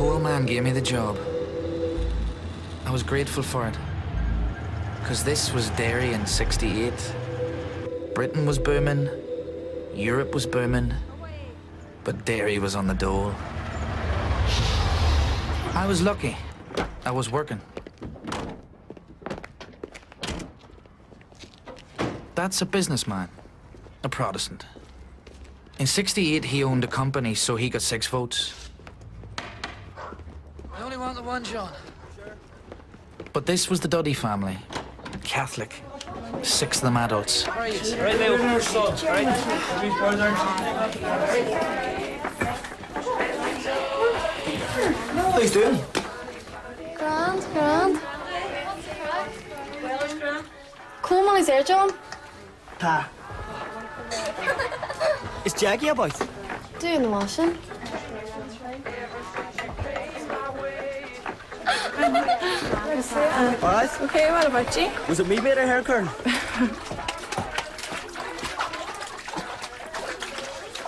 coal man gave me the job. I was grateful for it. Because this was Derry in '68. Britain was booming, Europe was booming, but Derry was on the dole. I was lucky. I was working. That's a businessman, a Protestant. In '68, he owned a company, so he got 6 votes. I only want the one, John. Sure. But this was the Duddy family, Catholic. 6 of them adults. Right, Leo. Right. How you doing? Grand. Cool man is there, John. Ta. Is Jackie about? Doing the washing. Alright. Okay, what about you? Was it me made her hair curl?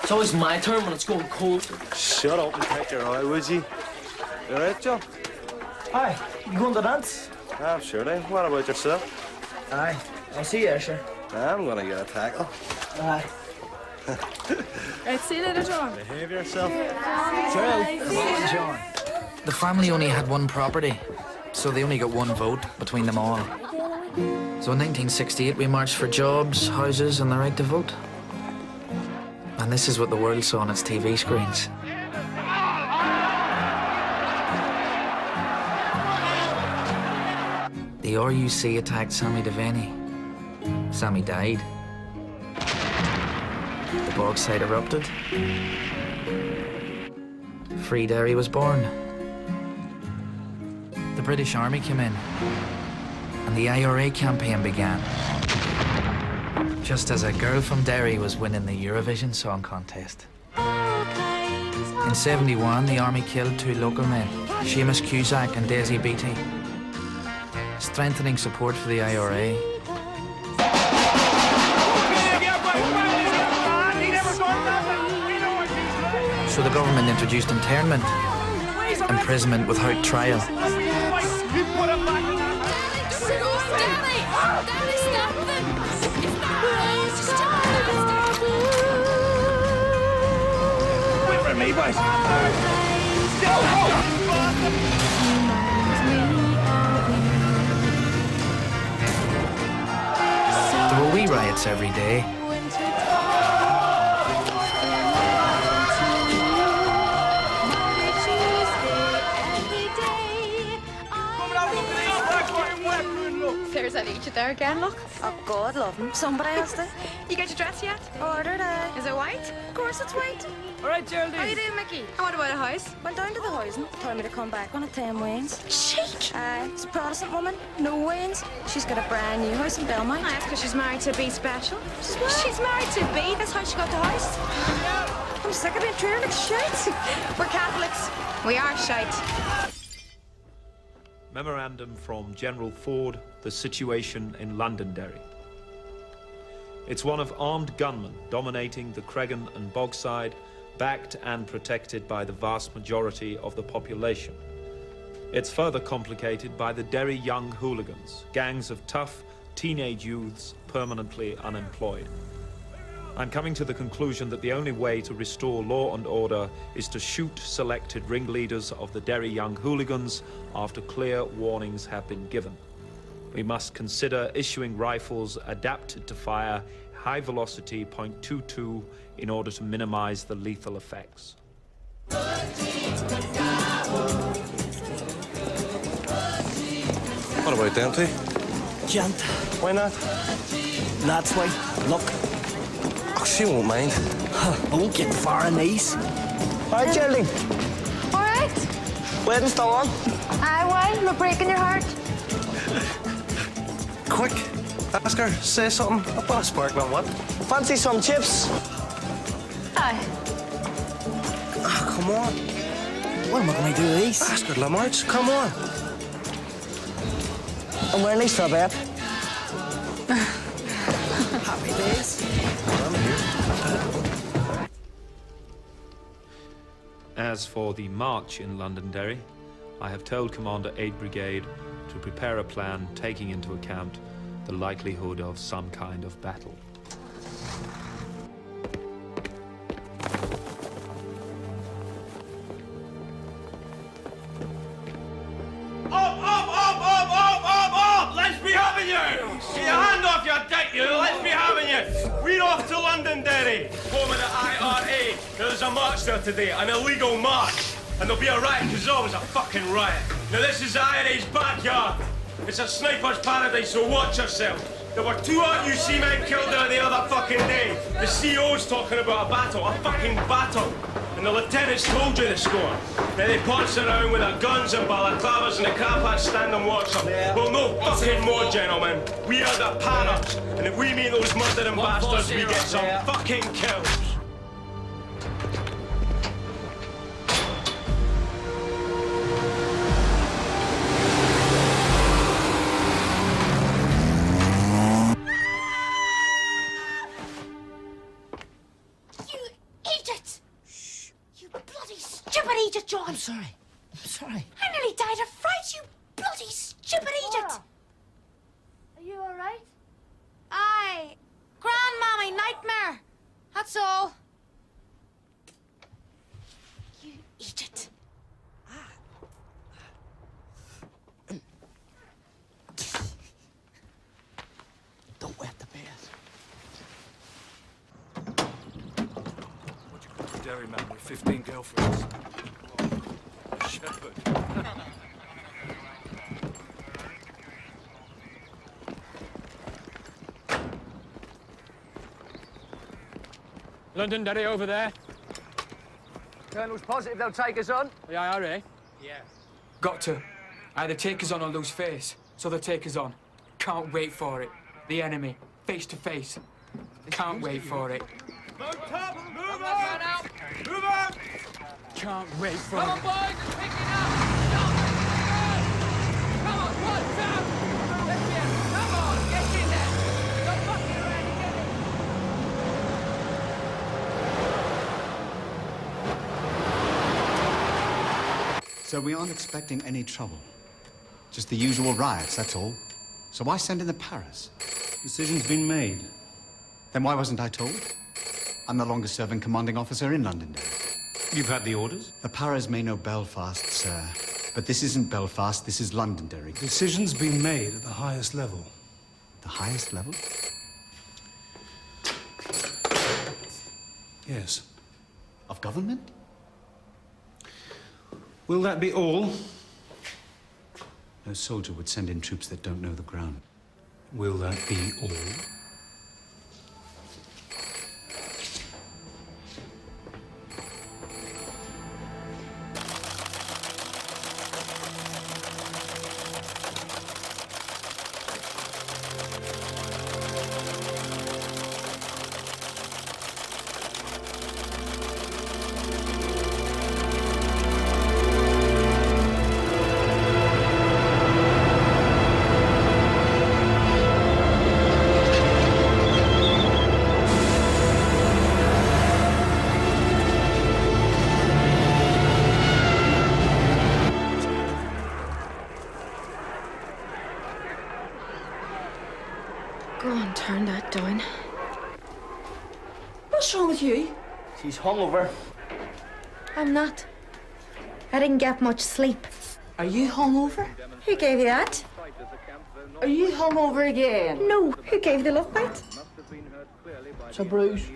It's always my turn when it's going cold. Shut up and take your eye, would you? You alright, John? Aye. You going to dance? I'm sure then. What about yourself? Aye. I'll see you there, sure. I'm gonna get a tackle. Aye. Right, see you later, John. Behave yourself. Sure. Come on, John. The family only had one property, so they only got 1 vote between them all. So in 1968, we marched for jobs, houses, and the right to vote. And this is what the world saw on its TV screens. The RUC attacked Sammy Devaney. Sammy died. The Bogside erupted. Free Derry was born. The British Army came in, and the IRA campaign began. Just as a girl from Derry was winning the Eurovision Song Contest. In '71, the Army killed 2 local men, Seamus Cusack and Daisy Beattie, strengthening support for the IRA. So the government introduced internment, imprisonment without trial. There were wee riots every day. There's that Egypt there again, look. Oh, God love him. Somebody else did. You got your dress yet? Ordered it. Is it white? Of course it's white. All right, Geraldine. How you doing, Mickey? And what about a house? Went down to the housing. Told me to come back on at 10 wains. Chic! It's a Protestant woman. No wains. She's got a brand new house in Belmont. That's because she's married to B Special. She's what? She's married to B. That's how she got the house. I'm sick of being treated like shit. We're Catholics. We are shite. Memorandum from General Ford, the situation in Londonderry. It's one of armed gunmen dominating the Cregan and Bogside, backed and protected by the vast majority of the population. It's further complicated by the Derry Young Hooligans, gangs of tough teenage youths permanently unemployed. I'm coming to the conclusion that the only way to restore law and order is to shoot selected ringleaders of the Derry Young Hooligans after clear warnings have been given. We must consider issuing rifles adapted to fire high-velocity .22 in order to minimize the lethal effects. What about them two? Can't. Why not? That's why. Look. Oh, she won't mind. I won't get far in these. All right, Geraldine. All right. Wedding's still on. Aye, why? Am I breaking your heart? Quick, ask her, say something. I've got a sparkling what? Fancy some chips? Aye. Oh, come on. What am I going to do with these? Ask her, Lamarch, come on. I'm wearing these for a bet. Happy days. As for the march in Londonderry, I have told Commander 8th Brigade to prepare a plan taking into account the likelihood of some kind of battle. Up! Let's be having you! Get your hand off your dick, you! Let's be having you! We're off to Londonderry, home of the IRA. There's a march there today, an illegal march. And there'll be a riot, because there's always a fucking riot. Now this is the IRA's backyard. It's a sniper's paradise, so watch yourself. There were 2 RUC men killed there the other fucking day. The CO's talking about a battle, a fucking battle. And the lieutenants told you the score. Now they punch around with their guns and balaclavas and the crap hats stand and watch them. Well, no fucking more, gentlemen. We are the Paras. And if we meet those murdering bastards, we get some fucking kills. John! I'm sorry. I nearly died of fright, you bloody stupid idiot! Are you all right? Aye. Grandmammy nightmare. That's all. You idiot. Don't wet the bears. What you call a dairy man with 15 girlfriends? Shepherd. Londonderry over there. Colonel's positive they'll take us on. The IRA. Got to. Either take us on or lose face. So they'll take us on. Can't wait for it. The enemy, face to face. Can't wait for it. Move out! Move out! Can't wait for Come it. on, boys, it's picking up! Stop! Come on, one, two! Let's get it! Come on, get in there! Stop fucking around and get it! So we aren't expecting any trouble. Just the usual riots, that's all. So why send in the Paras? Decision's been made. Then why wasn't I told? I'm the longest serving commanding officer in Londonderry. You've had the orders? The Paras may know Belfast, sir. But this isn't Belfast, this is Londonderry. Decision's been made at the highest level. The highest level? Yes. Of government? Will that be all? No soldier would send in troops that don't know the ground. Will that be all? Go on, turn that down. What's wrong with you? She's hungover. I'm not. I didn't get much sleep. Are you hungover? Who gave you that? Are you hungover again? No. Who gave you the love bite? It's a bruise.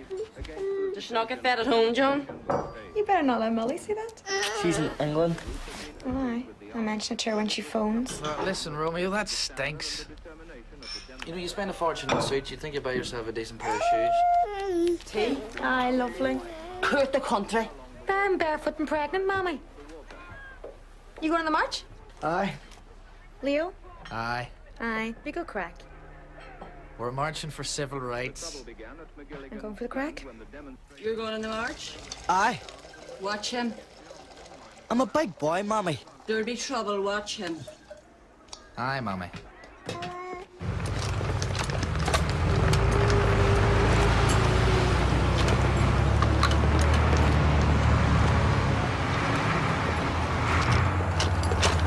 Does she not get fed at home, John? You better not let Molly see that. She's in England. Oh, aye. I'll mention it to her when she phones. Listen, Romeo, that stinks. You know, you spend a fortune on suits, you think you buy yourself a decent pair of shoes. Tea? Aye, lovely. Hurt the country. I'm barefoot and pregnant, Mommy. You going on the march? Aye. Leo? Aye. Aye. We go crack. We're marching for civil rights. I'm going for the crack. You're going on the march? Aye. Watch him. I'm a big boy, Mommy. There'll be trouble, watch him. Aye, Mommy.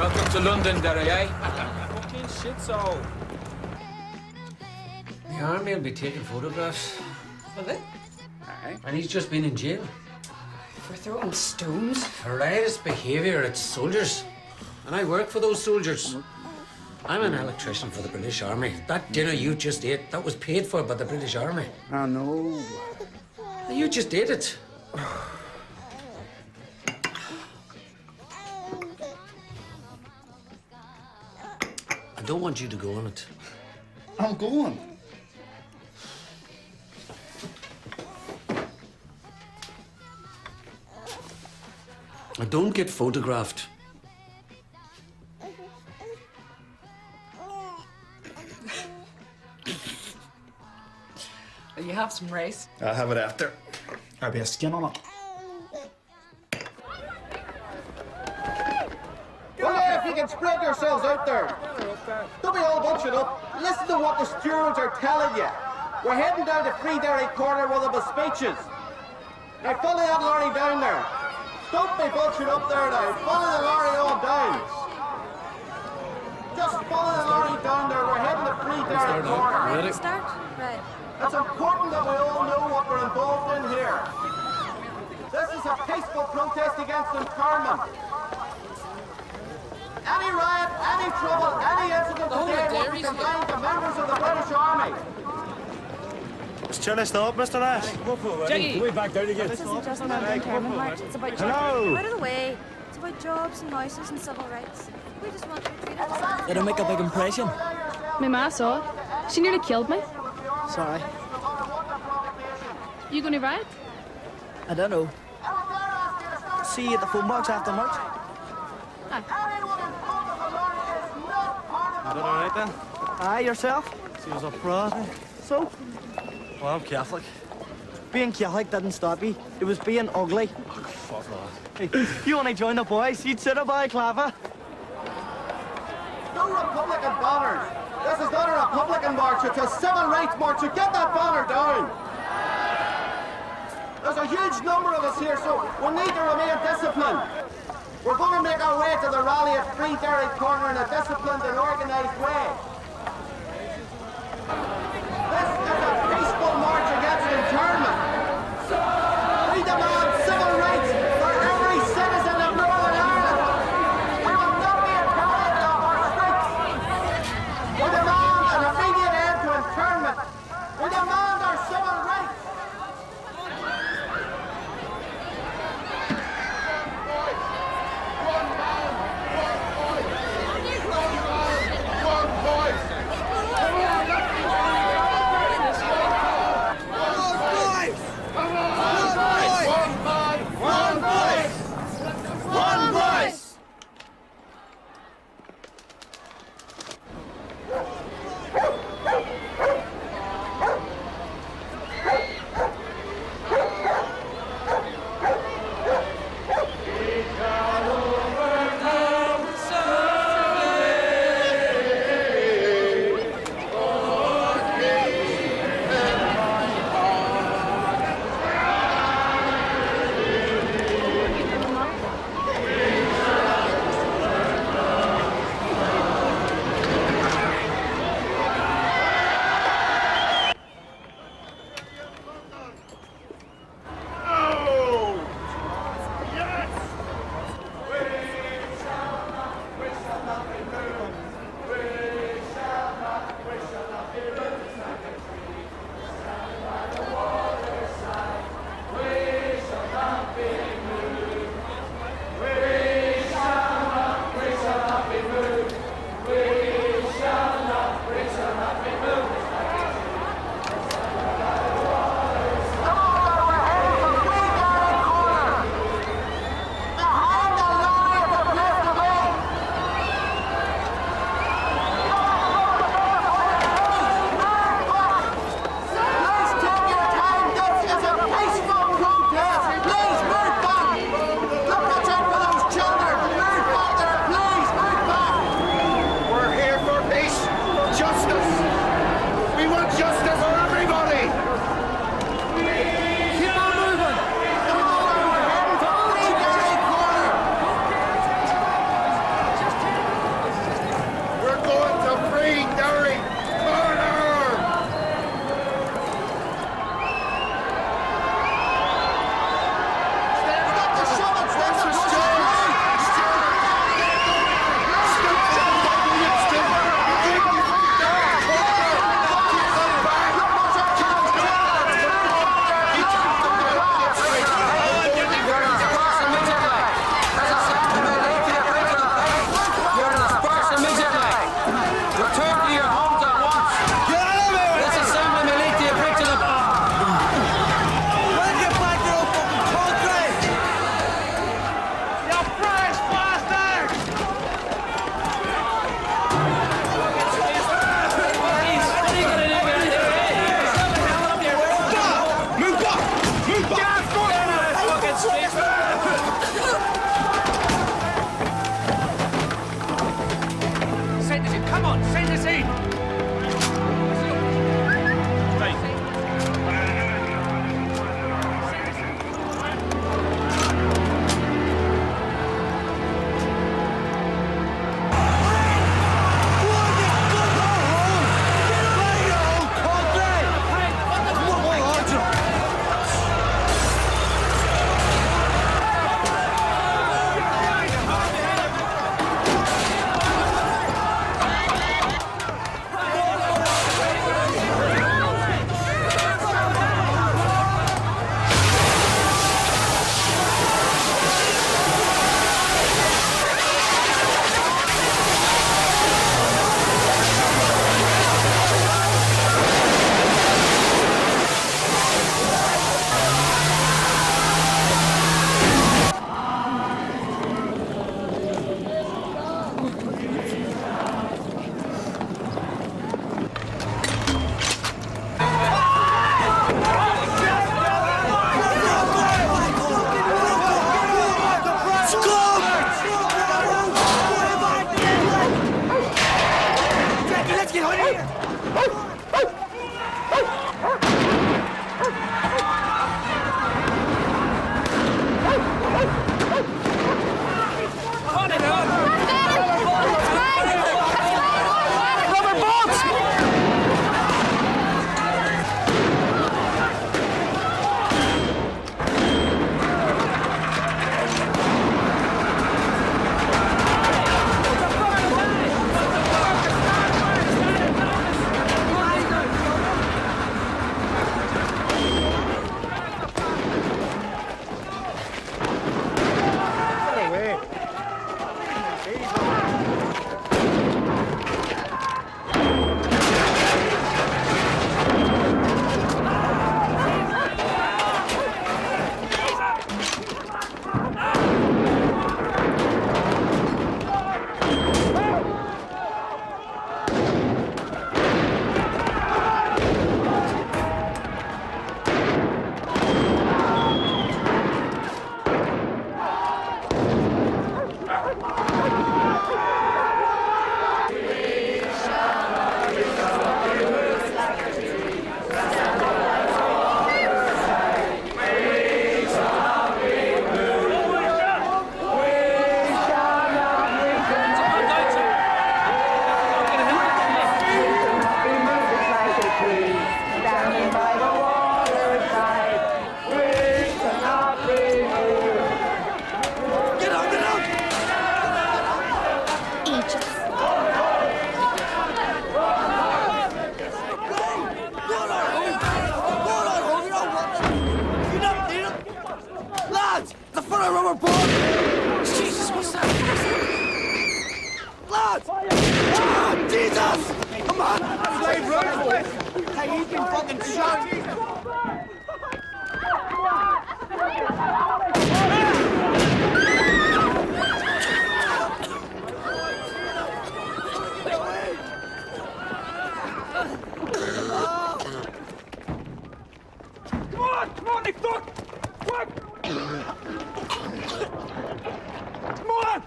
Welcome to Londonderry, eh? Fucking shitsole. The army will be taking photographs. Will they? And he's just been in jail. For throwing stones? For riotous behaviour at soldiers. And I work for those soldiers. I'm an electrician for the British Army. That dinner you just ate, that was paid for by the British Army. I know. You just ate it. I don't want you to go on it. I'm going. I don't get photographed. Will you have some rice? I'll have it after. I'll be a skin on it. Well, if you can spread yourselves out there. Don't be all bunching up. Listen to what the stewards are telling you. We're heading down to Freeberry Corner where there'll be speeches. Now follow that lorry down there. Don't be bunching up there now. Follow the lorry on down. Just follow the lorry down there. We're heading to Freeberry Corner. Start? Right. It's important that we all know what we're involved in here. This is a peaceful protest against internment. Any riot, any trouble, any incident today will be confined to members of the British Army. Turn this up, Mr. Ash. Jiggy! Way back down again. This isn't just another internment march. It's about Hello. out of the way. It's about jobs and houses and civil rights. We just want to be treated as Did I make a big impression? My ma saw it. She nearly killed me. Sorry. You going to riot? I don't know. See you at the phone box after march. You did all right then? Aye, yourself? See us up front. So? Well, I'm Catholic. Being Catholic didn't stop you. It was being ugly. Fuck that. Hey, you want to join the boys? You'd sit by Clava. No Republican banners. This is not a Republican march, it's a civil rights march. You get that banner down. There's a huge number of us here, so we need to remain disciplined. We're going to make our way to the rally at Freeberry Corner in a disciplined and organised way. This is a peaceful march against internment. We demand civil rights for every citizen of Northern Ireland. We will not be intimidated off our streets. We demand an immediate end to internment. We demand our civil rights. One voice! on, set the scene! Jesus, what's that? Lads! Oh, Jesus! Come on! Slave rifle! Hey, you can fucking shot! Come on, Nick, fuck! Fuck! Come on!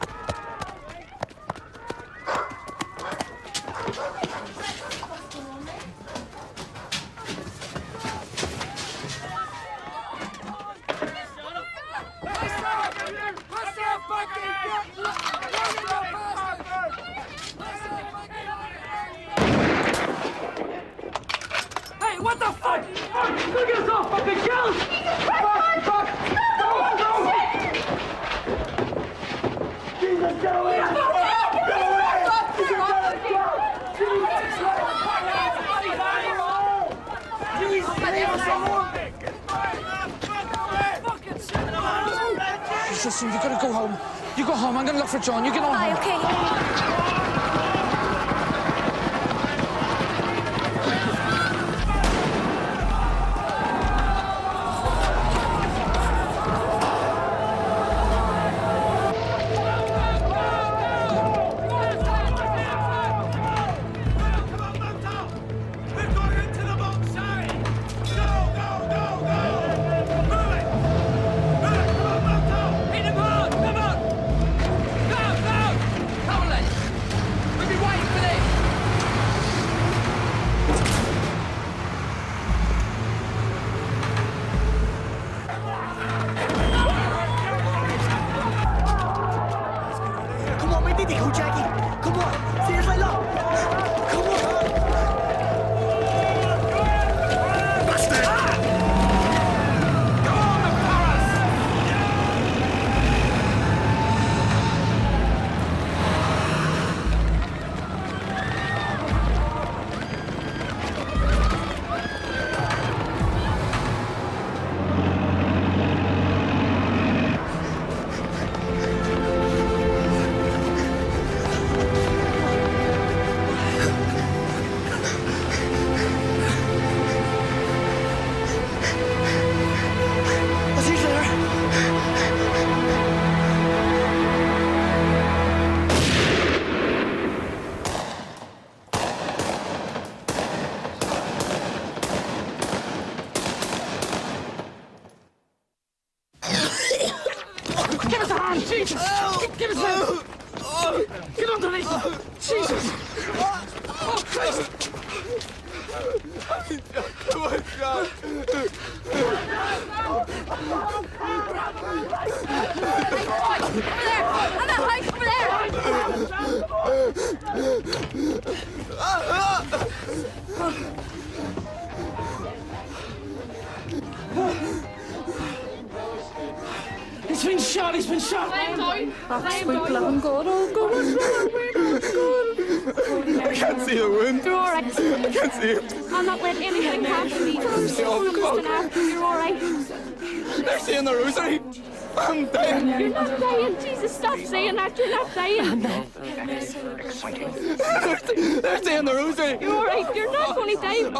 Hey, what the fuck? Look at us all fucking killed! Fuck! Fuck! Go! Go! Jesus, get away! Get away! Listen, you gotta go home. You go home, I'm gonna look for John. You get on home. Okay. Get underneath! Jesus! Oh, Christ! Come on, God! On that light over He's been shot, he's been shot! Oh, sweet loving God, oh God, I can't see the wound. You're all right. I can't see it. I'm not letting anything happen to me. I'm just after you. You're all right. They're saying the rosary. I'm dying. You're not dying. Jesus, stop saying that. You're not dying. They're saying the rosary. You're all right. You're not going to die. You're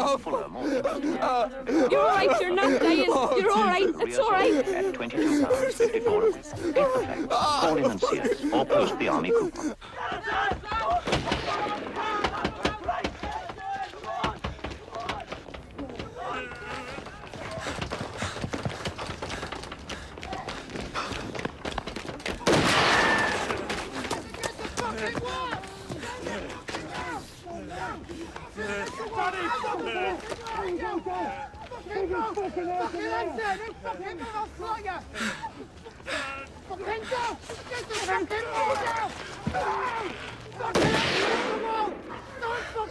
all right. You're not dying. You're all right. It's all right. At 22,054. Get the facts. Call in and see us, or post the army coupon.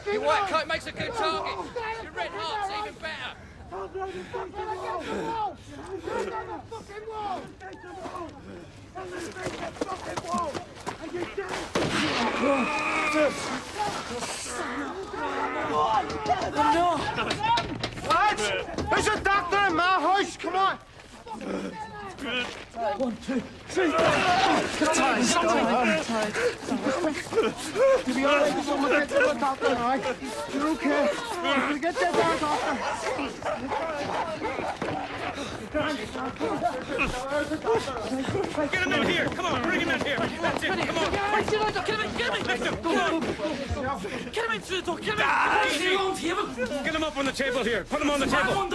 Your white coat makes a good target. Your red heart's even better. Lads, there's a doctor in my house. Come on. 1, 2, 3. You'll be all right. We'll get to the doctor, all right? You're okay. We'll get there, doctor. Get him in here! Come on, bring him in here! That's it, come on! Get him in! Get him in through the door! Get him in! Get him up on the table here! Put him on the table!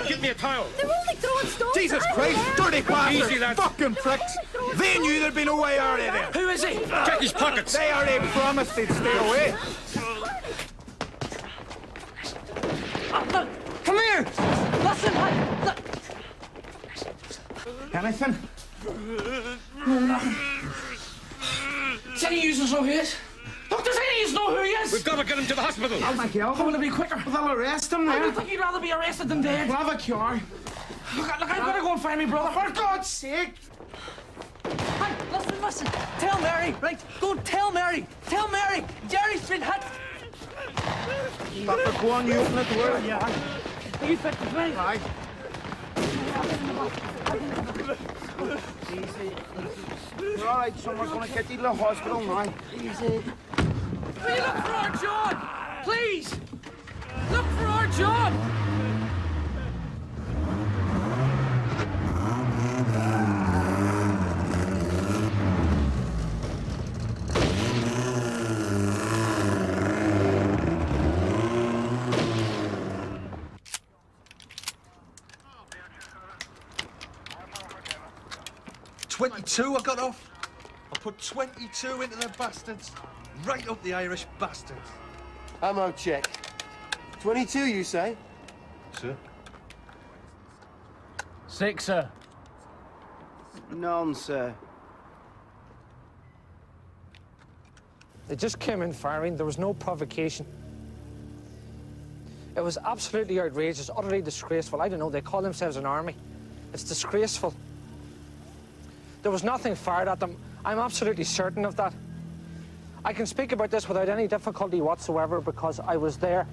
Give me a towel! They're only throwing stones. Jesus Christ, dirty bastards! Easy, lads. Fucking pricks! They knew there'd be no way out of there. Who is he? Check his pockets! They already promised they'd stay away. Come here! Listen! Anything? Does any users know who he is? Look, does any of you know who he is? We've got to get him to the hospital! I'll make you I'm going to be quicker. They'll arrest him I now. don't think you'd rather be arrested than dead. We'll have a cure. Look, I better go and find me brother. For God's sake! Hey, listen. Tell Mary, right? Go tell Mary. Tell Mary. Jerry's been hit. Doctor, go on, you open the door. Yeah. Are you fit to play? Right. Easy. You're all right, son. We're going to get you to the hospital now. Easy. Will you look for our John? Please. Look for our John. I got off. I put 22 into the bastards. Right up the Irish bastards. Ammo check. 22, you say? Sir? 6, sir. None, sir. They just came in firing. There was no provocation. It was absolutely outrageous, utterly disgraceful. I don't know, they call themselves an army. It's disgraceful. There was nothing fired at them. I'm absolutely certain of that. I can speak about this without any difficulty whatsoever because I was there.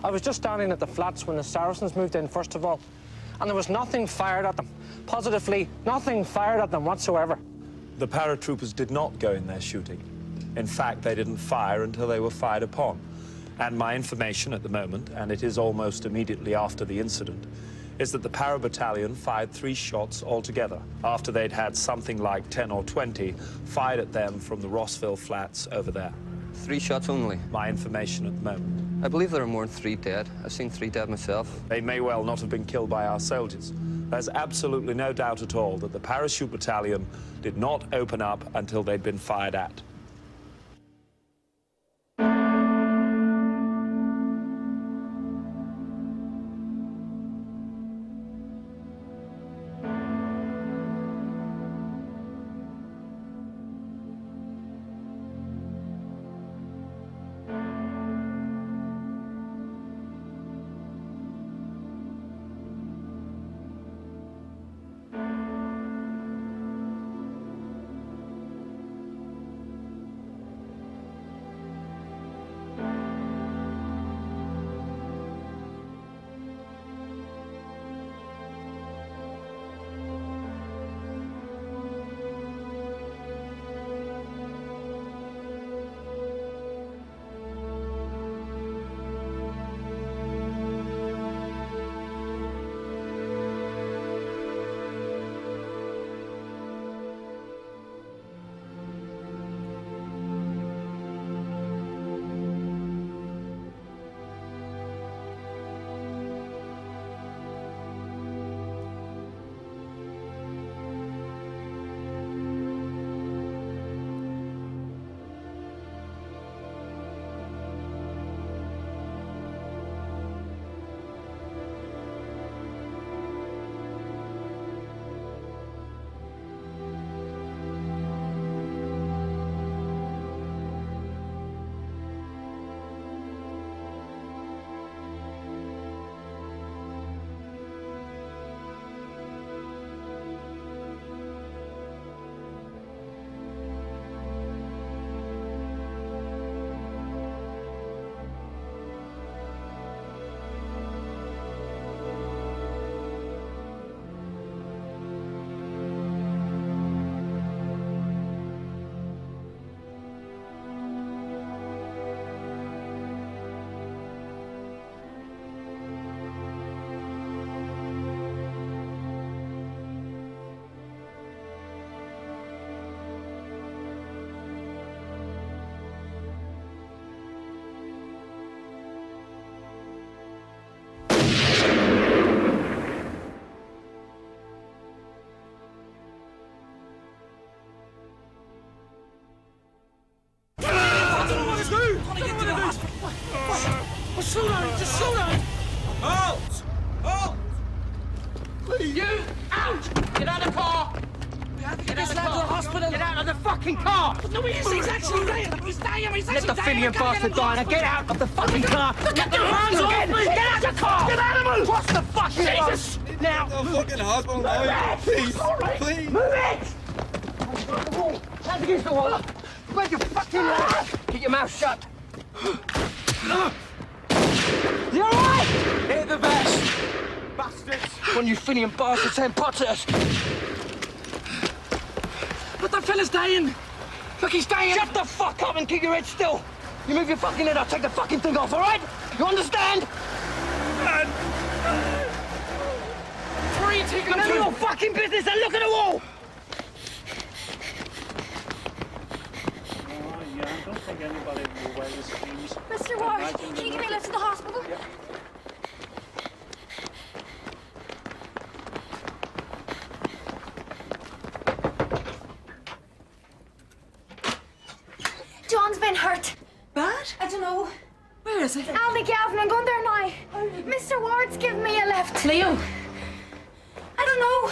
I was just standing at the flats when the Saracens moved in, first of all, and there was nothing fired at them. Positively, nothing fired at them whatsoever. The paratroopers did not go in there shooting. In fact, they didn't fire until they were fired upon. And my information at the moment, and it is almost immediately after the incident, is that the para-battalion fired 3 shots altogether after they'd had something like 10 or 20 fired at them from the Rossville flats over there. 3 shots only? My information at the moment. I believe there are more than 3 dead. I've seen 3 dead myself. They may well not have been killed by our soldiers. There's absolutely no doubt at all that the parachute battalion did not open up until they'd been fired at. Slow down, just slow down! Halt! Halt! Please! You, out! Get out of the car! We have to get this lad to the hospital! Get out of the fucking car! No, he is, he's actually dying! He's dying, he's actually dying! Let the Finian bastard die, now get out of the fucking car! Get your hands off me! Get out of the car! Get animal! What's the fucking Jesus! Now! The fucking hospital now! Please! Please! Move it! Hands against the wall! Where's your fucking leg? Keep your mouth shut! You alright? Hit the vest! Bastards! One you Finian bastards saying pots at us! But that fella's dying! Look, he's dying! Shut the fuck up and keep your head still! You move your fucking head, I'll take the fucking thing off, alright? You understand? Where are you taking him to? None of your fucking business and look at the wall! Don't think anybody will wear this, please. Mr. Ward, can you give me a lift to the hospital? Yeah. John's been hurt. Bad? I don't know. Where is he? Aldi Galvin, I'm going there now. Mr. Ward's giving me a lift. Leo. I don't know.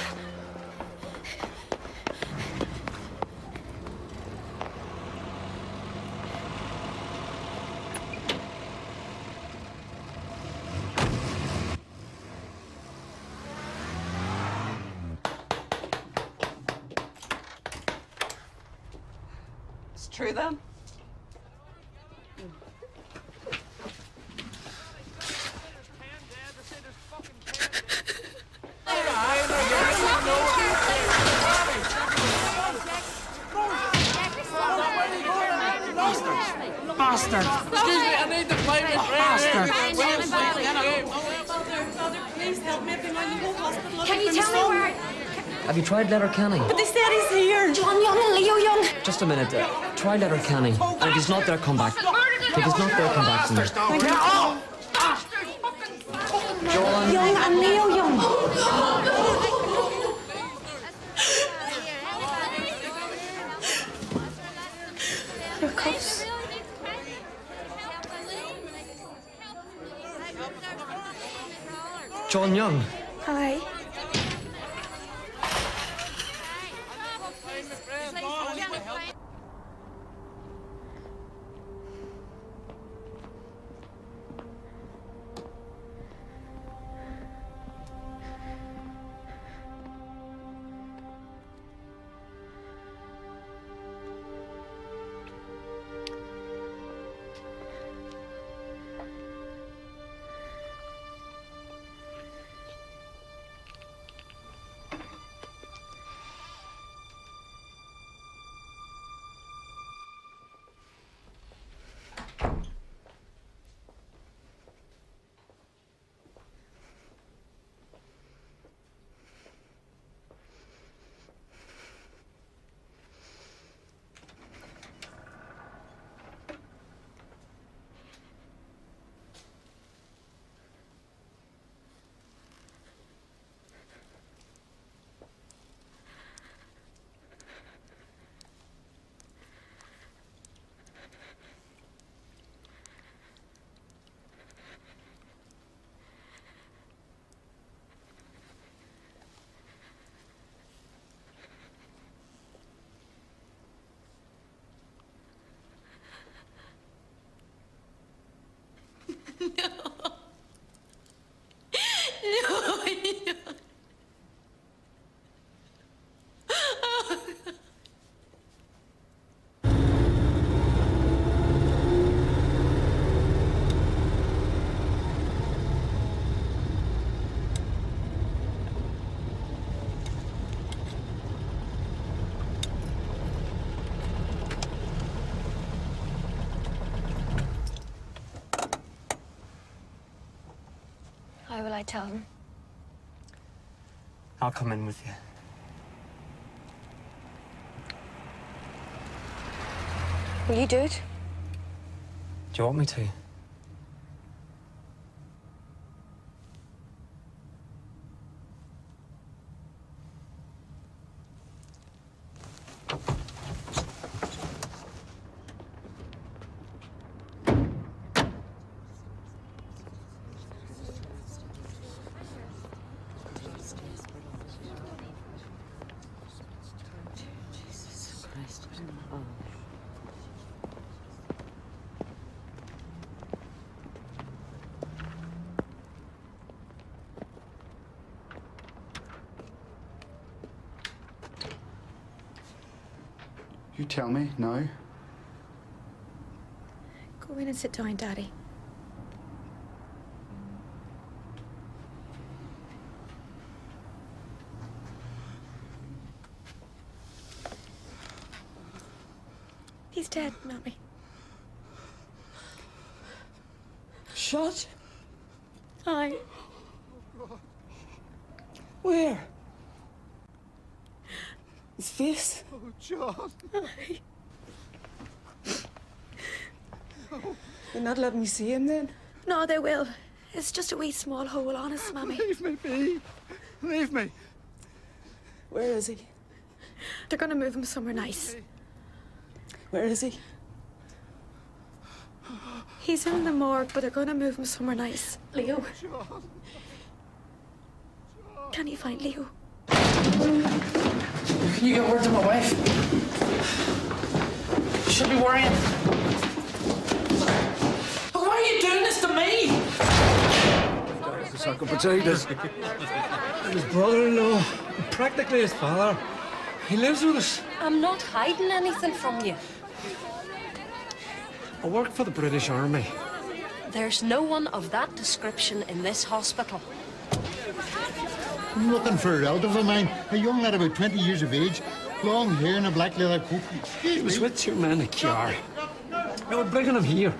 It's true then. Bastard! Excuse me, I need the plate. Bastard! Please help me. Can you tell me where... Have you tried Letterkenny? But they said he's here. John Young and Leo Young. Just a minute. Try Letterkenny. And if he's not there, come back. If he's not there, come back to me. Thank you. John. Young and Leo Young. handcuffs. John Young. Hi. How will I tell him? I'll come in with you. Will you do it? Do you want me to? You tell me now. Go in and sit down, Daddy. He's dead, Mommy. Shot? Aye. Where? His face? Oh, John. Aye. They're not letting me see him then? No, they will. It's just a wee small hole, honest, Mommy. Leave me be. Leave me. Where is he? They're gonna move him somewhere nice. Where is he? He's in the morgue, but they're gonna move him somewhere nice. Leo. Can you find Leo? Can you get word to my wife? You should be worrying. Why are you doing this to me? Sarcopatitis. His brother-in-law, practically his father. He lives with us. I'm not hiding anything from you. I work for the British Army. There's no one of that description in this hospital. I'm looking for a relative of mine, a young lad about 20 years of age, long hair and a black leather coat. He was with two men at Kiar. They were bringing him here.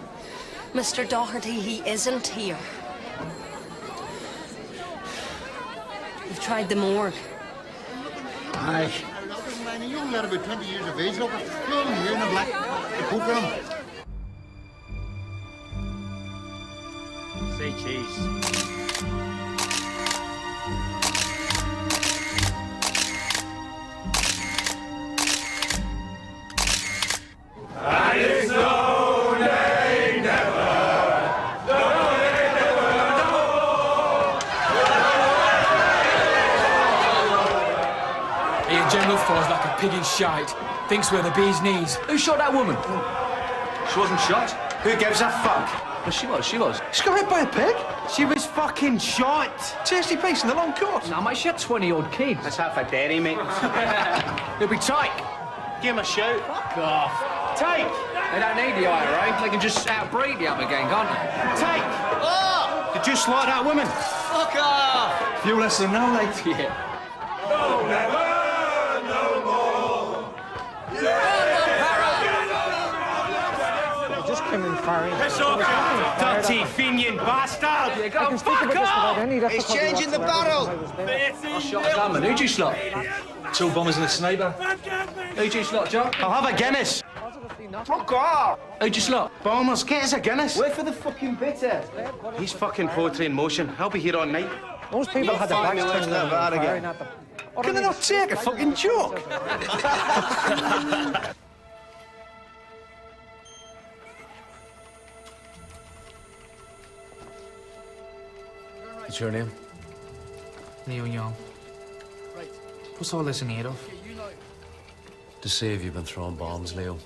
Mr. Doherty, he isn't here. We've tried the morgue. Aye. A relative of mine, a young lad about 20 years of age, look, long hair and a black coat on him. Say cheese. It's shite. Thinks we're the bee's knees. Who shot that woman? She wasn't shot. Who gives a fuck? Well, she was. She got hit by a pig. She was fucking shot. Tasty piece in the long court. Now, mate, she had 20-odd kids. That's half a dairy, mate. It'll be tight. Give him a shout. Fuck off. Take. They don't need the IRA. They can just outbreed the other gang, can't they? Take. Oh! Did you slaughter that woman? Fuck off! Few less than now, like. Yeah. No, never, no more. I just came in firing. Piss off, you dirty Fenian bastard! I can speak about this without any difficulty. He's changing the barrel! I shot a gunman. Who'd you slot? 2 bombers and a sniper. Who'd you slot, John? I'll have a Guinness. Fuck off! Who'd you slot? Bombers, get us a Guinness. Wait for the fucking bitter. He's fucking poetry in motion. I'll be here all night. Most people had their backs turned that bad firing again. at them. Can they not take a fucking joke? What's your name? Leo Young. What's all this in aid of? To save you've been throwing bombs, Leo.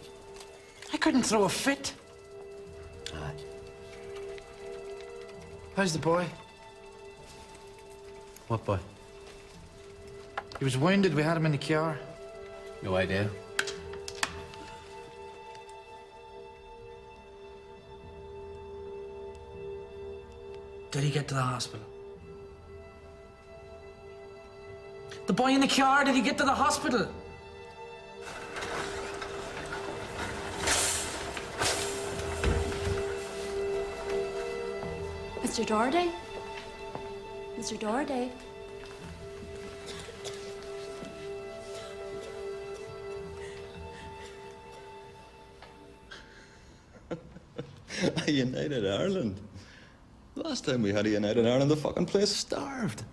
I couldn't throw a fit. Aye. How's the boy? What boy? He was wounded. We had him in the car. No idea. Did he get to the hospital? The boy in the car, did he get to the hospital? Mr. Doherty? Mr. Doherty? A United Ireland. Last time we had a United Ireland, the fucking place starved.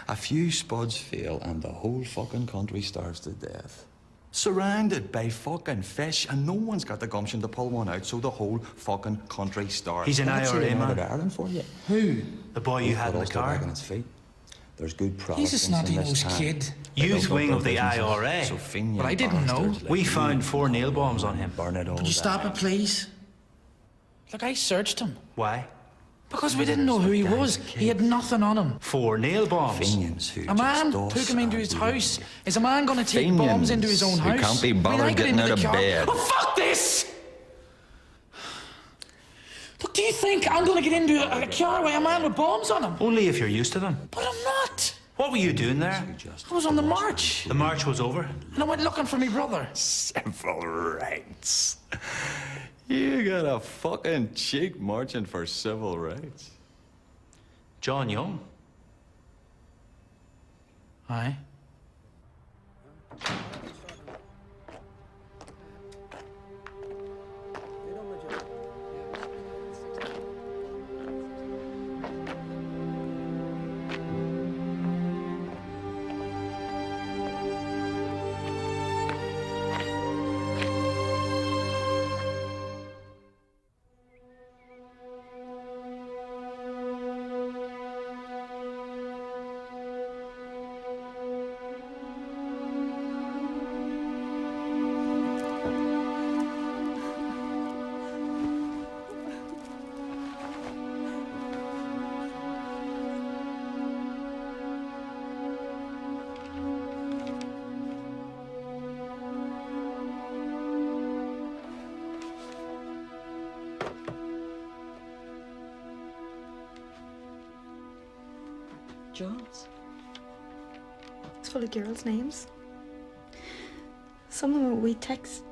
A few spuds fail and the whole fucking country starves to death. Surrounded by fucking fish, and no one's got the gumption to pull one out, so the whole fucking country starves. He's an That's IRA a United man. Ireland for you. Who? The boy you had in the car. On its feet. There's good He's a Protestants in snotty this nosed town. kid. Youth wing of the IRA. So Fenian But I didn't know. bastards like We you found 4 nail bombs on him. burn it all Could you stop down. it, please? Look, I searched him. Why? Because we didn't know who he was. He had nothing on him. 4 nail bombs. Fenians who A man just took him into his house. Is a man going to take Fenians bombs into his own who house? can't be bothered I mean, I get getting into out the of car. bed. Oh, fuck this! Look, do you think I'm going to get into a car with a man with bombs on him? Only if you're used to them. But I'm not. What were you doing there? I was on the march. The march was over. And I went looking for my brother. Civil rights. You got a fucking cheek marching for civil rights. John Young. Aye. Jobs. It's full of girls' names. Some of them are wee texts.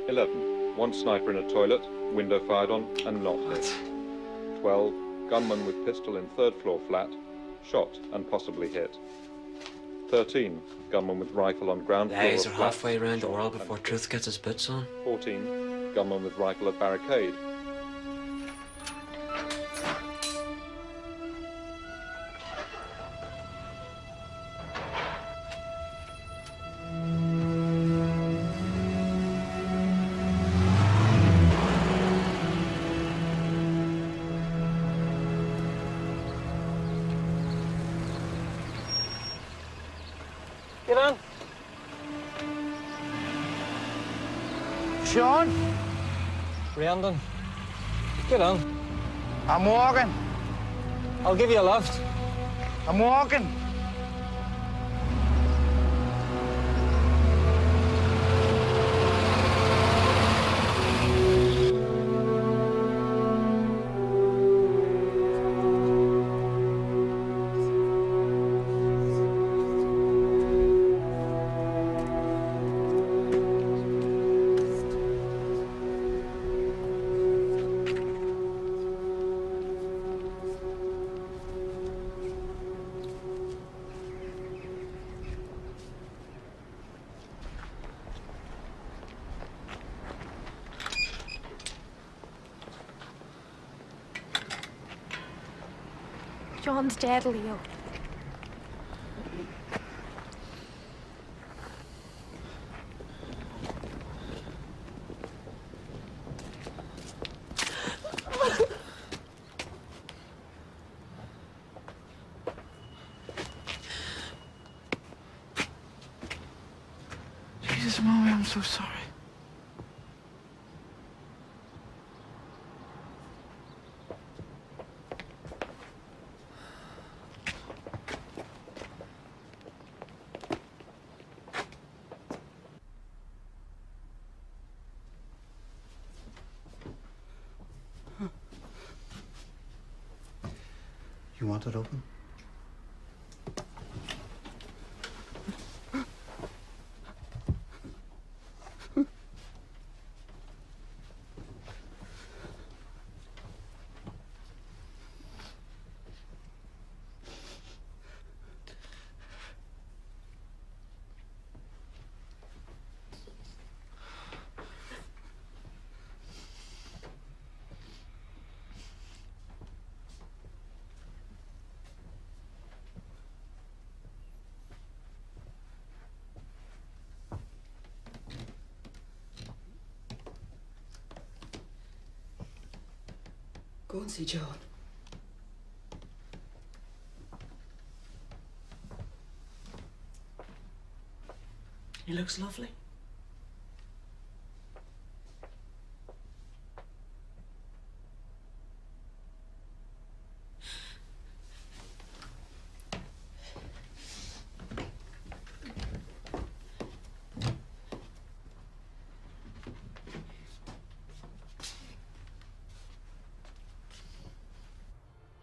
Eleven. 1 sniper in a toilet, window fired on and not hit. 12, gunman with pistol in 3rd floor flat, shot and possibly hit. 13, gunman with rifle on ground floor Guys of are flat, halfway around the shot world and before hit. truth gets its boots on. 14, gunman with rifle at barricade. Get on. Sean? Brendan. Get on. I'm walking. I'll give you a lift. I'm walking. John's dead, Leo. Jesus, Mommy, I'm so sorry. You want it open? Go and see John. He looks lovely.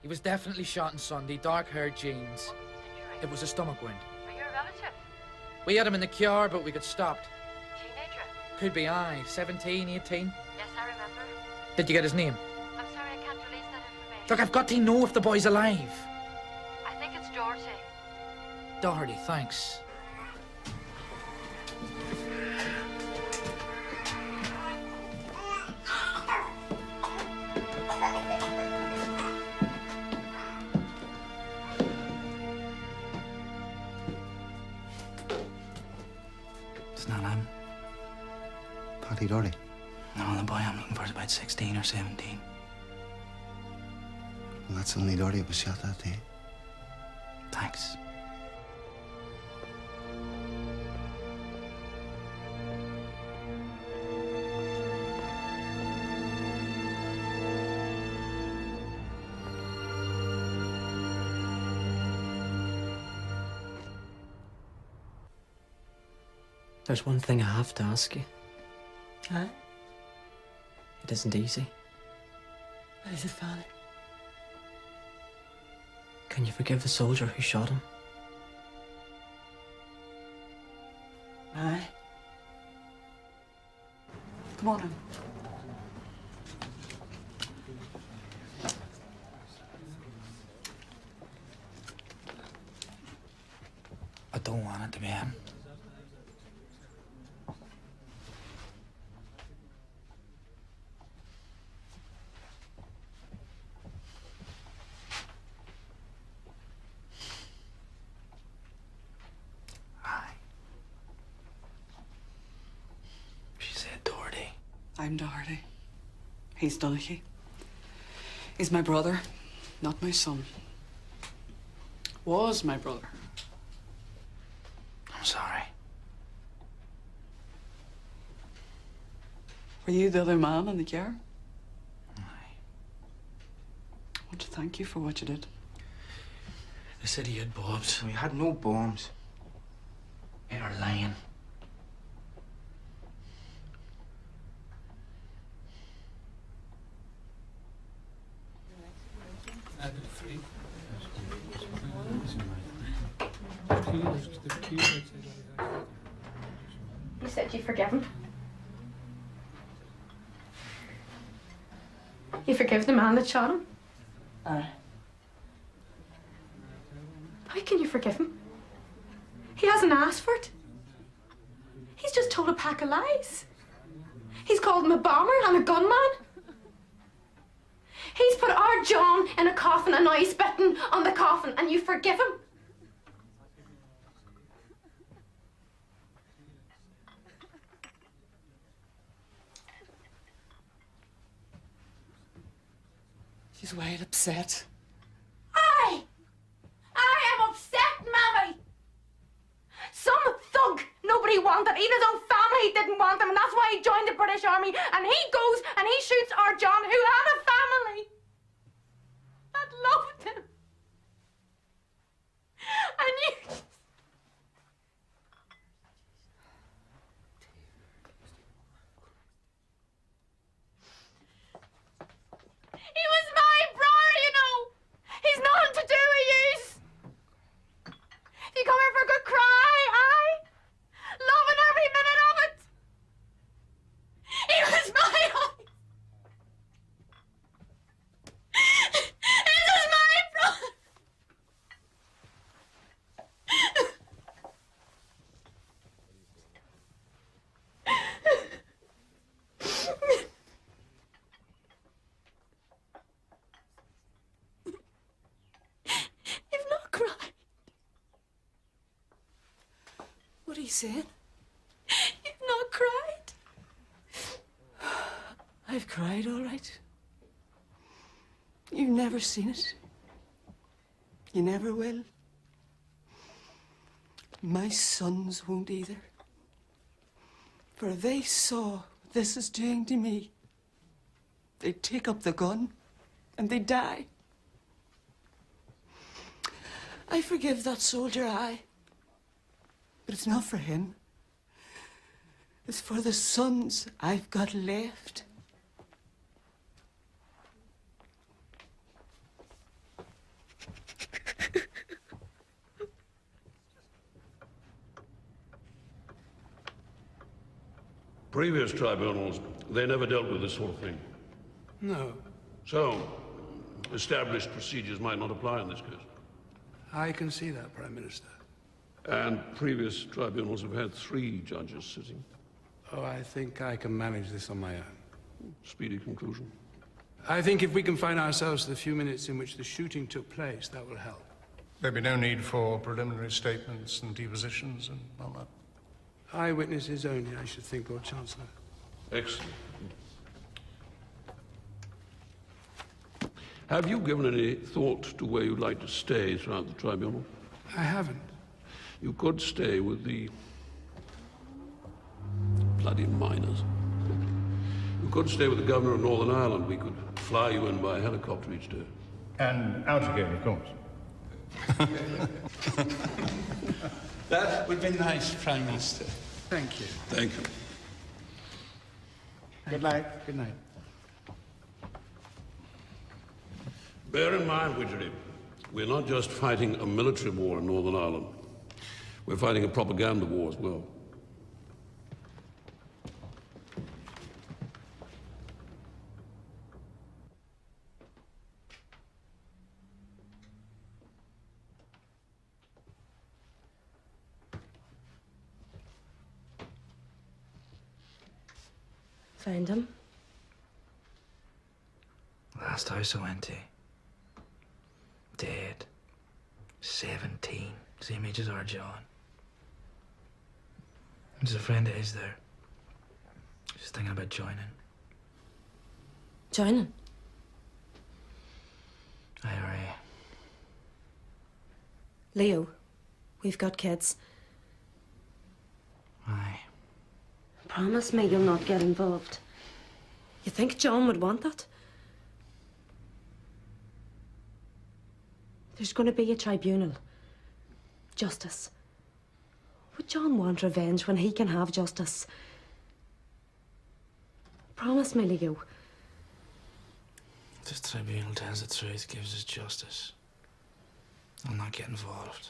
He was definitely shot on Sunday, dark-haired jeans. It was a stomach wound. Are you a relative? We had him in the cure, but we got stopped. Teenager? Could be I, 17, 18. Yes, I remember. Did you get his name? I'm sorry I can't release that information. Look, I've got to know if the boy's alive. I think it's Doherty. Doherty, thanks. It's not him. Paddy Doherty. No, the boy I'm looking for is about 16 or 17. Well, that's only Doherty that was shot that day. Thanks. There's one thing I have to ask you. Huh? It isn't easy. What is it, Father? Can you forgive the soldier who shot him? Aye. Come on in. I don't want it to be him. She said Doherty. I'm Doherty. He's Donaghy. He's my brother, not my son. Was my brother. I'm sorry. Were you the other man in the car? I want to thank you for what you did. They said he had bombs. We had no bombs. They are lying. You said you forgive him. You forgive the man that shot him? Aye. How can you forgive him? He hasn't asked for it. He's just told a pack of lies. He's called him a bomber and a gunman. He's put our John in a coffin and now he's spitting on the coffin and you forgive him? She's wild upset. I am upset, Mammy. Some thug nobody wanted, even his own family didn't want him, and that's why he joined the British Army, and he goes and he shoots our John, who had a family that loved him. And you... He was my brother, you know. He's nothing to do with yous. If you come here for a good cry, aye. Loving every minute of it. He was my eyes. This is my brother. You've not cried. What are you saying? You've not cried. I've cried, all right. You've never seen it. You never will. My sons won't either. For if they saw what this is doing to me, they'd take up the gun and they'd die. I forgive that soldier, aye. But it's not for him. It's for the sons I've got left. Previous tribunals, they never dealt with this sort of thing. No. So, established procedures might not apply in this case. I can see that, Prime Minister. And previous tribunals have had 3 judges sitting. Oh, I think I can manage this on my own. Speedy conclusion. I think if we can find ourselves the few minutes in which the shooting took place, that will help. There'd be no need for preliminary statements and depositions and all that. Eyewitnesses only, I should think, Lord Chancellor. Excellent. Have you given any thought to where you'd like to stay throughout the tribunal? I haven't. You could stay with the bloody miners. You could stay with the governor of Northern Ireland. We could fly you in by helicopter each day. And out again, of course. That would be nice, Prime Minister. Thank you. Thank you. Good night. Good night. Bear in mind, Widgery, we're not just fighting a military war in Northern Ireland. We're fighting a propaganda war as well. Found him. Last house I went to. Dead. 17. Same age as our John. There's a friend of his there. Just thinking about joining. Joining? IRA. Leo, we've got kids. Aye. Promise me you'll not get involved. You think John would want that? There's going to be a tribunal. Justice. Would John want revenge when he can have justice? Promise me, Leo. This tribunal tells the truth, gives us justice. I'll not get involved.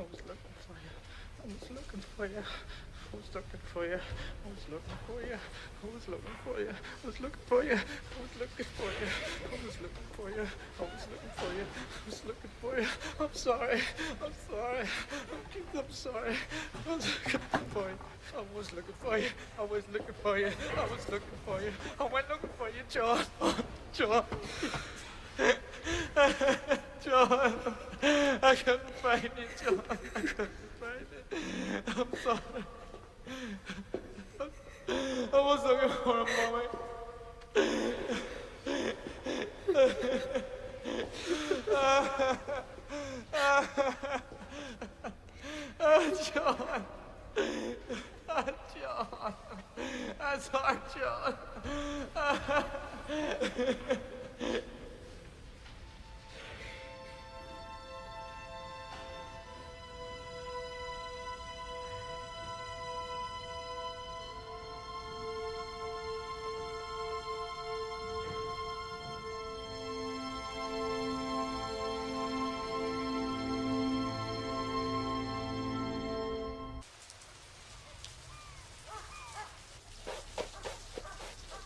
I was looking for you. I was looking for you. I was looking for you. I was looking for you. I was looking for you. I was looking for you. I was looking for you. I was looking for you. I was looking for you. I was looking for you. I'm sorry. I'm sorry. I'm sorry. I was looking for you. I was looking for you. I was looking for you. I was looking for you. I went looking for you, John. John. John. I couldn't find it, John. I couldn't find it. I'm sorry. I was looking for a moment. John. John. That's hard, John.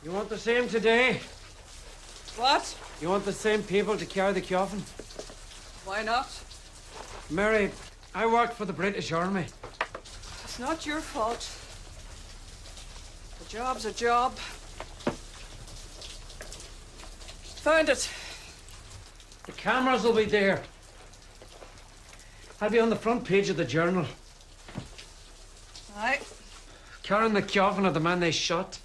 You want the same today? What? You want the same people to carry the coffin? Why not? Mary, I worked for the British Army. It's not your fault. A job's a job. Found it. The cameras will be there. I'll be on the front page of the journal. Aye. Carrying the coffin of the man they shot.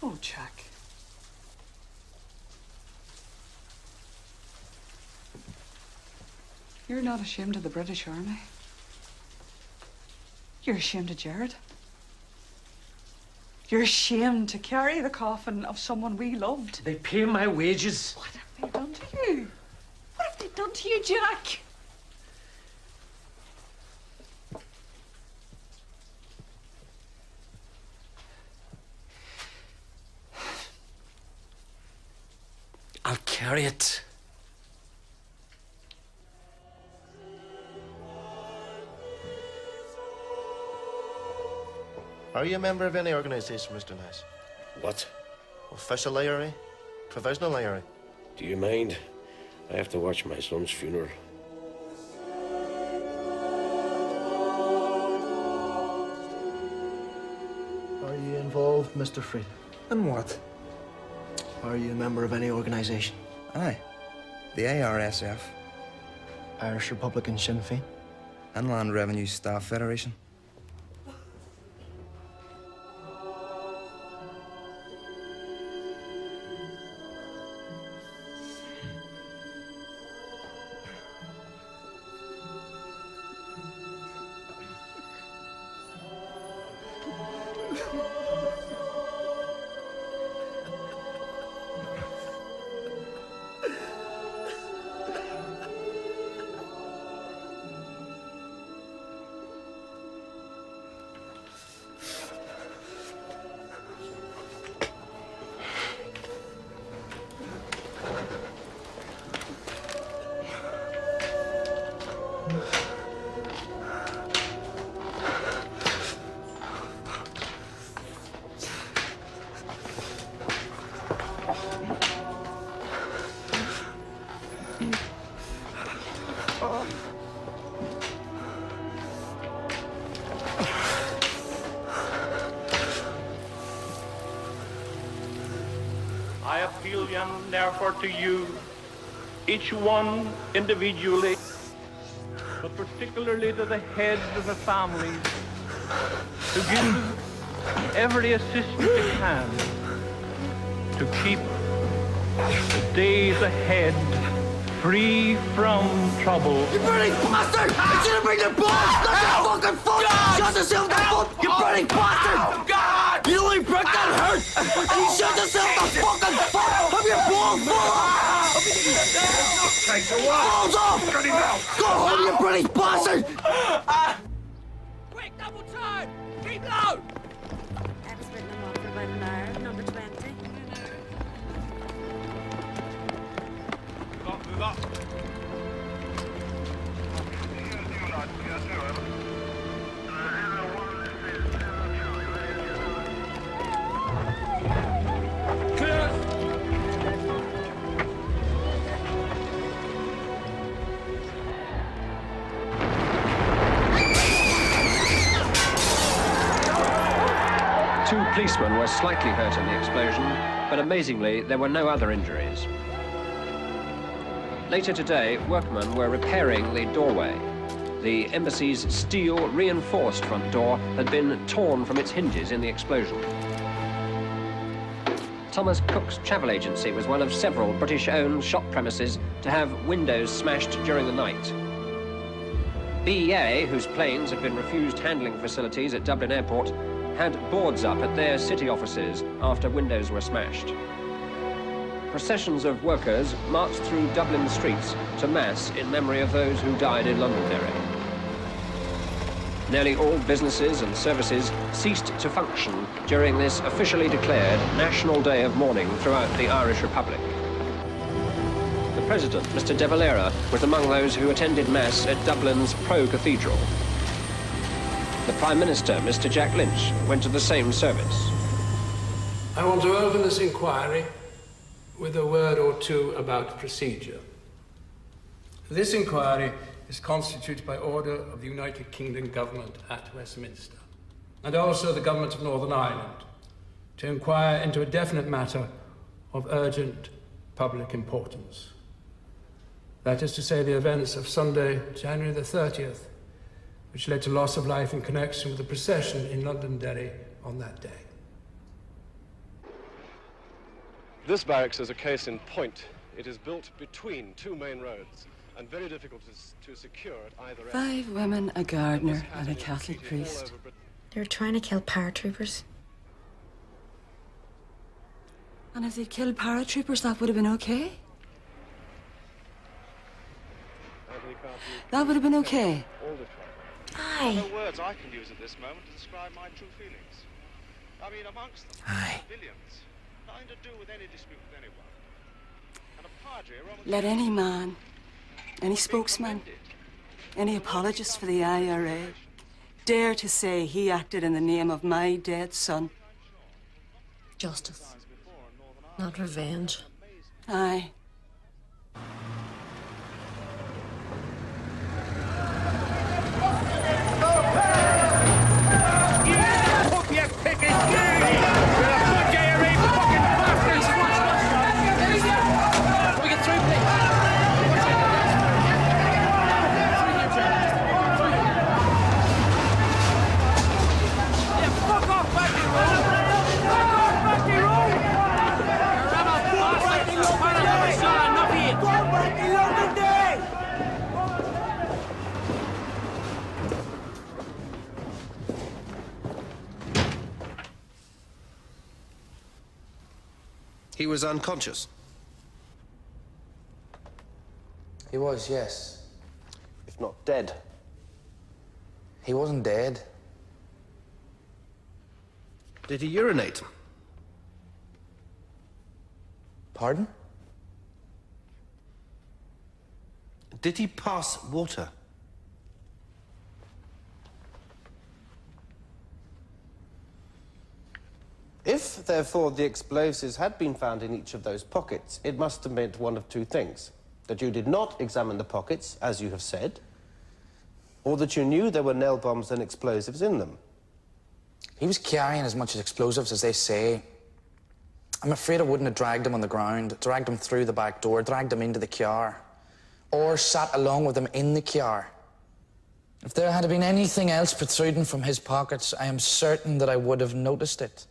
Oh, Jack. You're not ashamed of the British Army. You're ashamed of Jared. You're ashamed to carry the coffin of someone we loved. They pay my wages. What have they done to you? What have they done to you, Jack? I'll carry it. Are you a member of any organisation, Mr. Nash? What? Official IRA? Provisional IRA? Do you mind? I have to watch my son's funeral. Are you involved, Mr. Freed? In what? Are you a member of any organisation? Aye. The ARSF. Irish Republican Sinn Féin? Inland Revenue Staff Federation. I appeal therefore to you, each one individually, but particularly to the heads of the families, to give every assistance they can to keep the days ahead free from trouble. You bloody bastard! I should have bring the balls, not your fucking foot! Shut yourself the foot, you bloody bastard! Oh, God! You only broke that hurt! And you shut yourself the fucking foot! Have your balls full off! Take the wall! Balls off! Go home, you bloody bastard! Quick, double time! Keep low! I was written them off for about an hour, number 20. Move up. Two policemen were slightly hurt in the explosion, but amazingly, there were no other injuries. Later today, workmen were repairing the doorway. The embassy's steel reinforced front door had been torn from its hinges in the explosion. Thomas Cook's travel agency was one of several British-owned shop premises to have windows smashed during the night. BEA, whose planes had been refused handling facilities at Dublin Airport, had boards up at their city offices after windows were smashed. Processions of workers marched through Dublin streets to mass in memory of those who died in Londonderry. Nearly all businesses and services ceased to function during this officially declared National Day of Mourning throughout the Irish Republic. The President, Mr. De Valera, was among those who attended Mass at Dublin's Pro Cathedral. The Prime Minister, Mr. Jack Lynch, went to the same service. I want to open this inquiry with a word or two about procedure. This inquiry is constituted by order of the United Kingdom Government at Westminster, and also the Government of Northern Ireland, to inquire into a definite matter of urgent public importance. That is to say, the events of Sunday, January the 30th, which led to loss of life in connection with the procession in Londonderry on that day. This barracks is a case in point. It is built between two main roads. and very difficult to secure at either end. 5 women, a gardener, and a Catholic priest. They were trying to kill paratroopers. And if they killed paratroopers, that would have been okay? That would have been okay? Aye. No words I can use at this moment to describe my true feelings. I mean, amongst them, civilians, nothing to do with any dispute with anyone. And a padre, a Roman... Let any man, any spokesman, any apologist for the IRA dare to say he acted in the name of my dead son. Justice, not revenge. Aye. He was unconscious. He was, yes. If not dead. He wasn't dead. Did he urinate? Pardon? Did he pass water? If, therefore, the explosives had been found in each of those pockets, it must have meant one of two things. That you did not examine the pockets, as you have said, or that you knew there were nail bombs and explosives in them. He was carrying as much explosives as they say. I'm afraid I wouldn't have dragged him on the ground, dragged him through the back door, dragged him into the car, or sat along with him in the car. If there had been anything else protruding from his pockets, I am certain that I would have noticed it.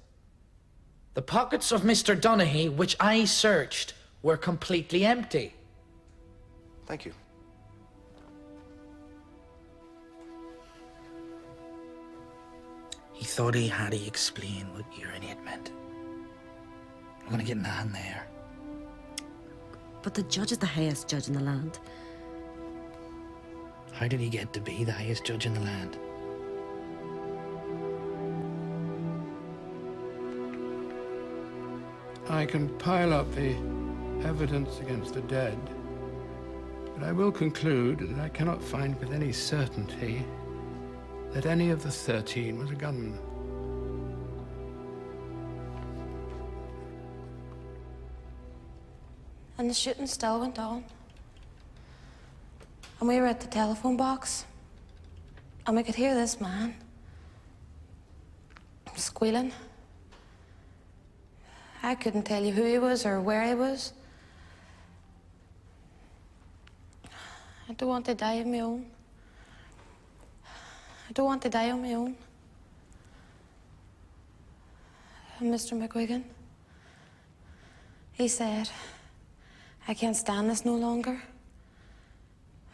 The pockets of Mr. Donaghy, which I searched, were completely empty. Thank you. He thought he had to explain what urinate meant. I'm gonna get Nan there. But the judge is the highest judge in the land. How did he get to be the highest judge in the land? I can pile up the evidence against the dead, but I will conclude that I cannot find with any certainty that any of the 13 was a gunman. And the shooting still went on. And we were at the telephone box, and we could hear this man squealing. I couldn't tell you who he was or where he was. I don't want to die on my own. I don't want to die on my own. And Mr. McGuigan, he said, I can't stand this no longer.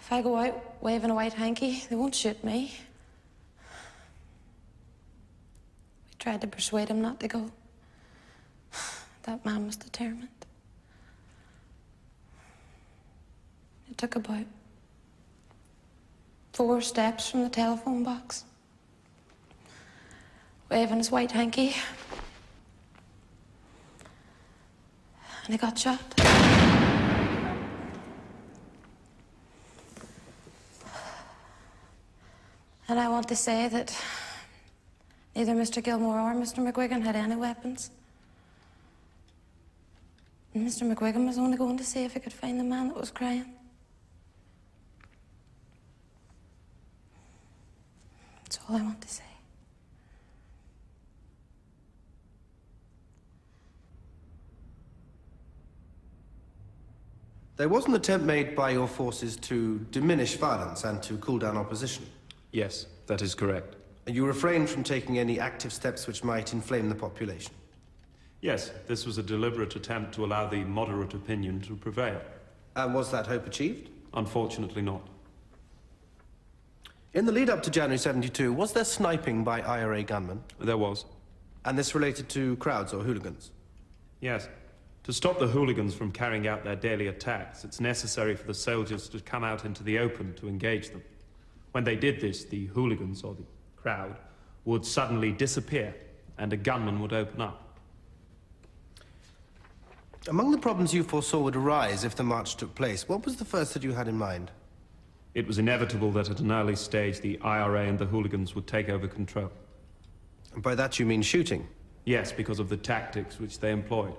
If I go out waving a white hanky, they won't shoot me. We tried to persuade him not to go. That man was determined. It took about 4 steps from the telephone box, waving his white hanky, and he got shot. And I want to say that neither Mr. Gilmore or Mr. McGuigan had any weapons. And Mr. McGuigan was only going to see if he could find the man that was crying. That's all I want to say. There was an attempt made by your forces to diminish violence and to cool down opposition. Yes, that is correct. And you refrained from taking any active steps which might inflame the population. Yes, this was a deliberate attempt to allow the moderate opinion to prevail. And was that hope achieved? Unfortunately not. In the lead up to January 72, was there sniping by IRA gunmen? There was. And this related to crowds or hooligans? Yes. To stop the hooligans from carrying out their daily attacks, it's necessary for the soldiers to come out into the open to engage them. When they did this, the hooligans, or the crowd, would suddenly disappear, and a gunman would open up. Among the problems you foresaw would arise if the march took place, what was the first that you had in mind? It was inevitable that at an early stage the IRA and the hooligans would take over control. And by that you mean shooting? Yes, because of the tactics which they employed.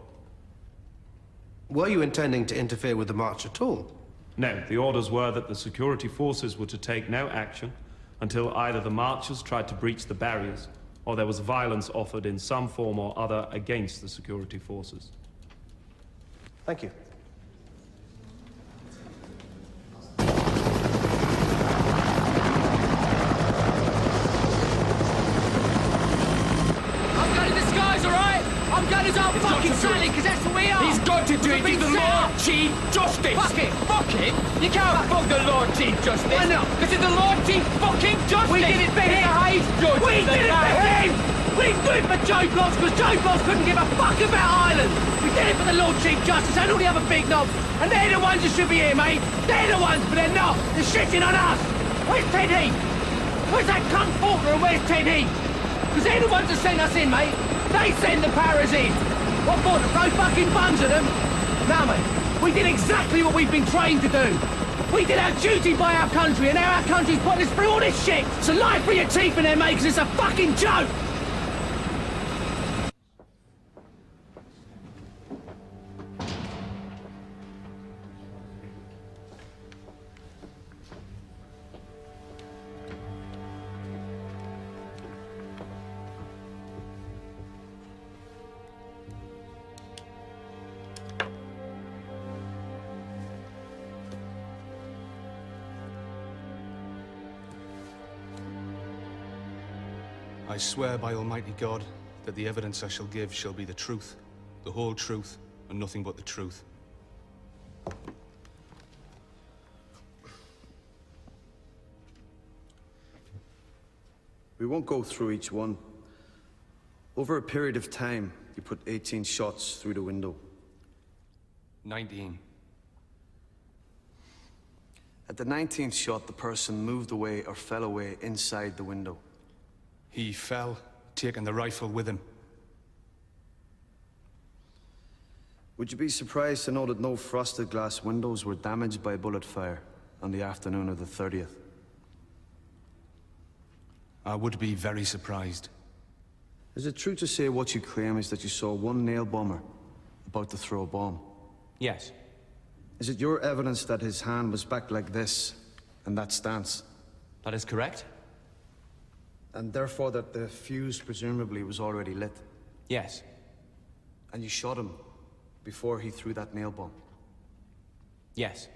Were you intending to interfere with the march at all? No, the orders were that the security forces were to take no action until either the marchers tried to breach the barriers or there was violence offered in some form or other against the security forces. Thank you. I'm going to disguise, all right? I'm going as our fucking Sally, because that's what we are. He's got to do it. He's the Lord Chief Justice. Fuck it. Fuck it. You can't fuck the Lord Chief Justice. Why not? Because it's the Lord Chief fucking Justice. We did it for him. We did it for him. We did it for Joe Bloss, because Joe Bloss couldn't give a fuck about Ireland. We did it for the Lord Chief Justice and all the other big knobs. And they're the ones that should be here, mate. They're the ones, but they're not. They're shitting on us. Where's Ted Heath? Where's that cunt Faulkner and where's Ted Heath? Because they're the ones that sent us in, mate. They send the paras in. What for? To throw fucking buns at them? No, mate. We did exactly what we've been trained to do. We did our duty by our country, and now our country's putting us through all this shit. So lie for your teeth in there, mate, because it's a fucking joke. I swear by Almighty God that the evidence I shall give shall be the truth, the whole truth, and nothing but the truth. We won't go through each one. Over a period of time, you put 18 shots through the window. 19. At the 19th shot, the person moved away or fell away inside the window. He fell, taking the rifle with him. Would you be surprised to know that no frosted glass windows were damaged by bullet fire on the afternoon of the 30th? I would be very surprised. Is it true to say what you claim is that you saw one nail bomber about to throw a bomb? Yes. Is it your evidence that his hand was back like this, and that stance? That is correct. And therefore that the fuse presumably was already lit? Yes. And you shot him before he threw that nail bomb? Yes.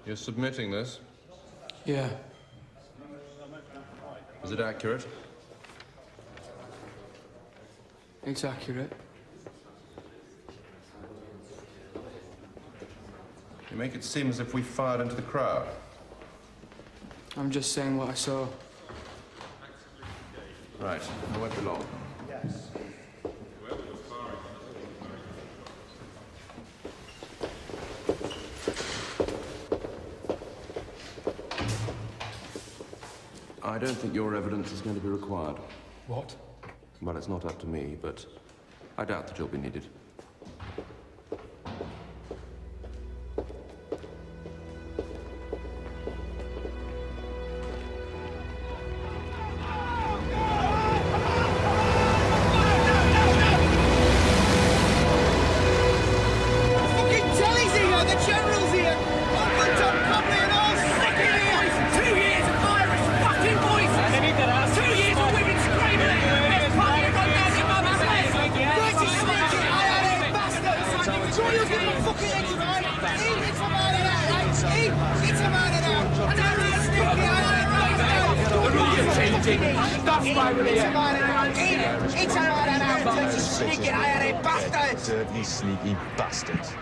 You're submitting this? Yeah. Is it accurate? It's accurate. You make it seem as if we fired into the crowd. I'm just saying what I saw. Right. I won't be long. I don't think your evidence is going to be required. What? Well, it's not up to me, but I doubt that you'll be needed. shooting! Stop fighting here! It's an dirty, sneaky, iron bastards! Dirty, sneaky bastards.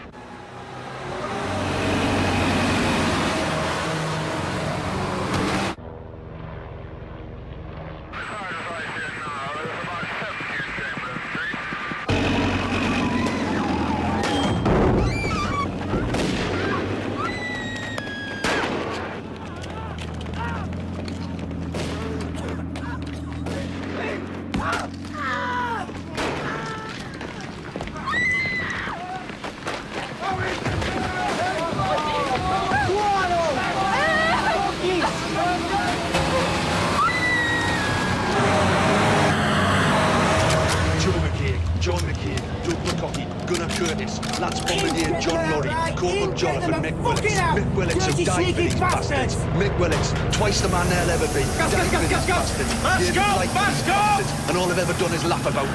John McCain, Doug McCockey, Gunnar Curtis, Lance Bombardier, John Laurie, Corporal Jonathan, Mick Willits. Mick Willits who died for these bastards. Mick Willits, twice the man they'll ever be. Died for these bastards. Let's go! Let's go! And all I've ever done is laugh about it.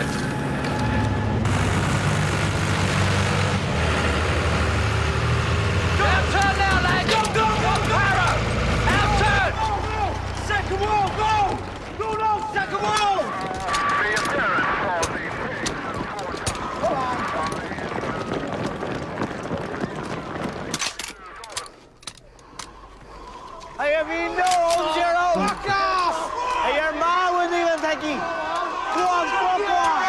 Out-turn now, lads! Go, go, go, Para! Out-turn! Second wall, go! No, no, second wall! I have been no zero. Fuck off! I hear man with even thinking. Go on, fuck off!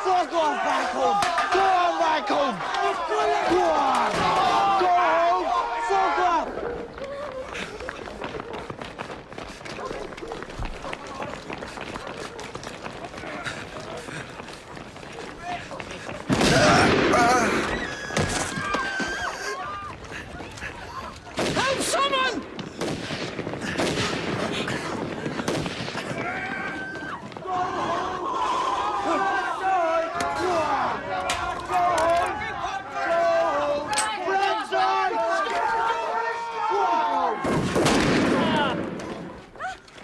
Fuck off back home! Go on back home! Go on! Go home! Fuck off! Help someone!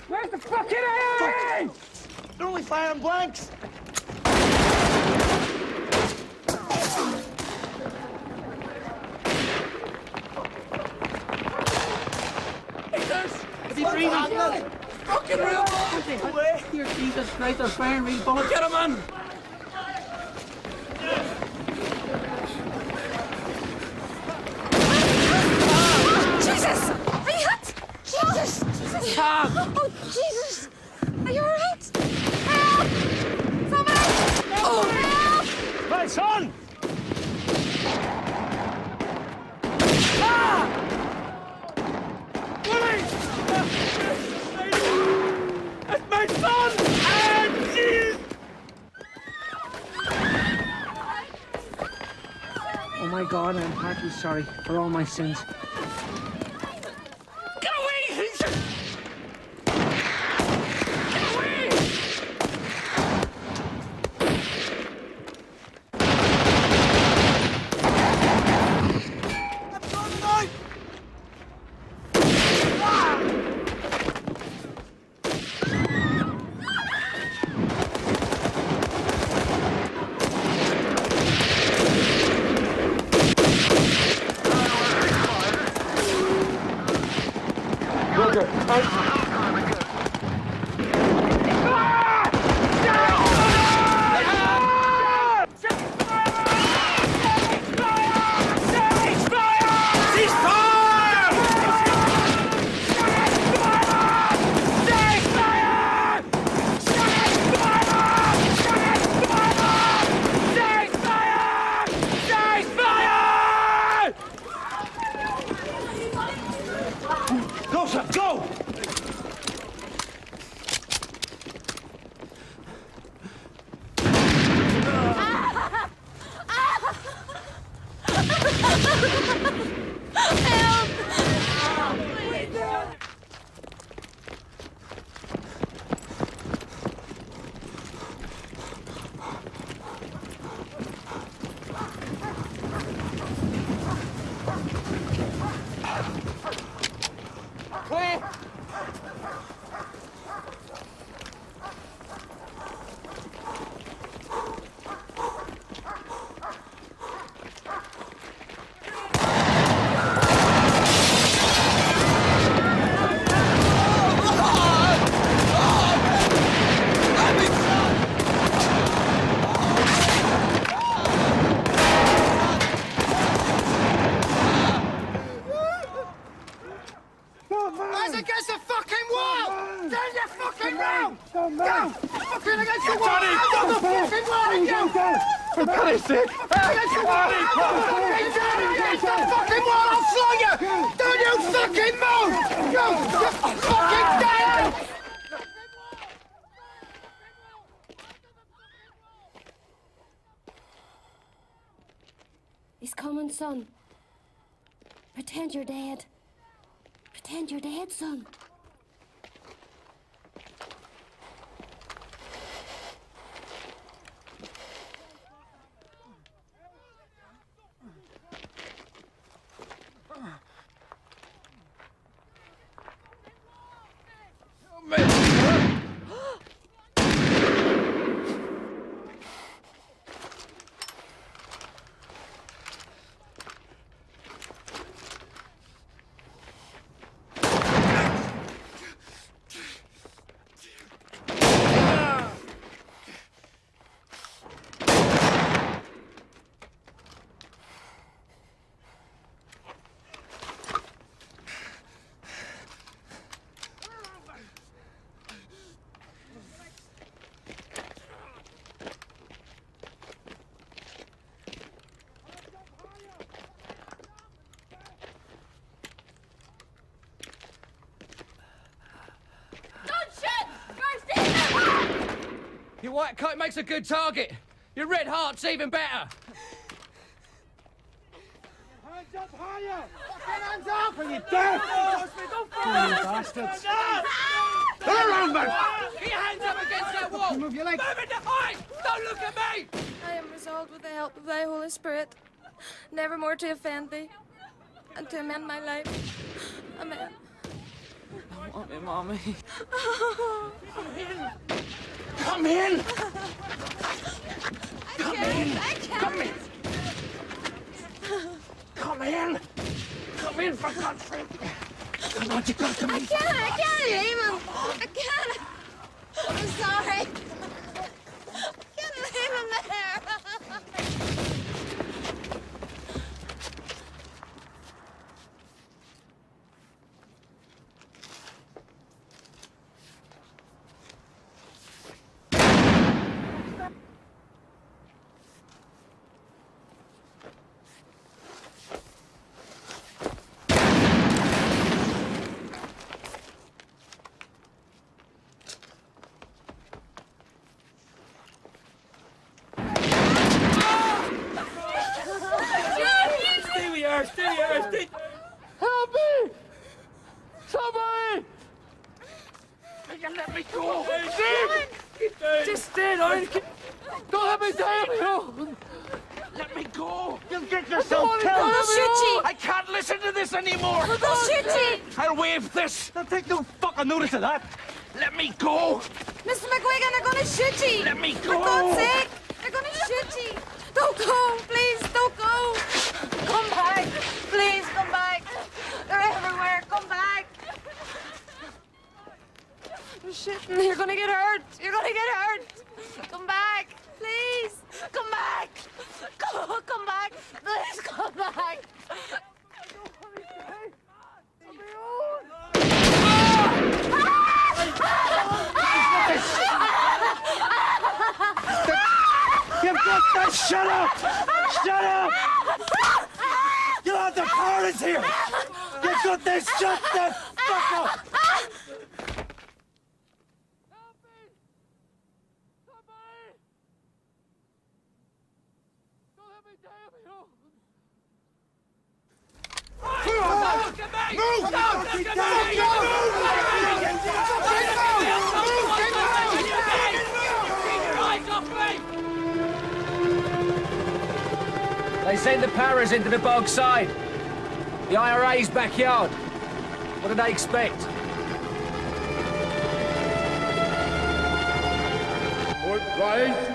Where's the fucking aim? They're only firing blanks. Fucking real bullets! Away! Here, Jesus Christ, they're firing real bullets. Get him on! Jesus! Are you hurt? Jesus! Jesus! Oh, Jesus! Are you alright? Help! Somebody! Oh! Help! My son! Ah! Willie! That's my son! And Jesus! Oh my God, I'm heartily sorry for all my sins. Get away! Get away! Go, sir, go! Clear! Against the fucking wall! I'll slow you! Don't you fucking move! You fucking down! He's coming, son. Pretend you're dead. Pretend you're dead, son. Your white coat makes a good target. Your red heart's even better. Hands up higher! Fucking hands up, and you dead! You bastards! Turn around, man! Get your hands up against that wall! Move your legs! Move it to hide! Don't look at me! I am resolved with the help of thy Holy Spirit, never more to offend thee, and to amend my life. Amen. I want me, Mommy. Come in! Come in! Come in! Come in! Come in, for God's sake! Come on, you gotta come in! I can't leave him! I can't! I'm sorry! I can't leave him there! Help me! Somebody! Will you let me go? Just stay down! Don't let me down! Let me go! You'll get yourself killed! They'll shoot you! I can't listen to this anymore! They'll shoot you! I'll waive this! Don't take no fucking notice of that! Let me go! Mr. McGuigan, they're gonna shoot you! Let me For go! God's sake! They're gonna shoot you! Don't go! Please, don't go! Come back! Please, come back! They're everywhere! Come back! They're shooting! You're gonna get hurt! You're gonna get hurt! Come back! Please! Come back! Come back! Please, come back! You've got to shut up! Shut up! You have the parents here! You've got to shut the fuck up! They send the Paras into the bog side. The IRA's backyard. What do they expect? Port right.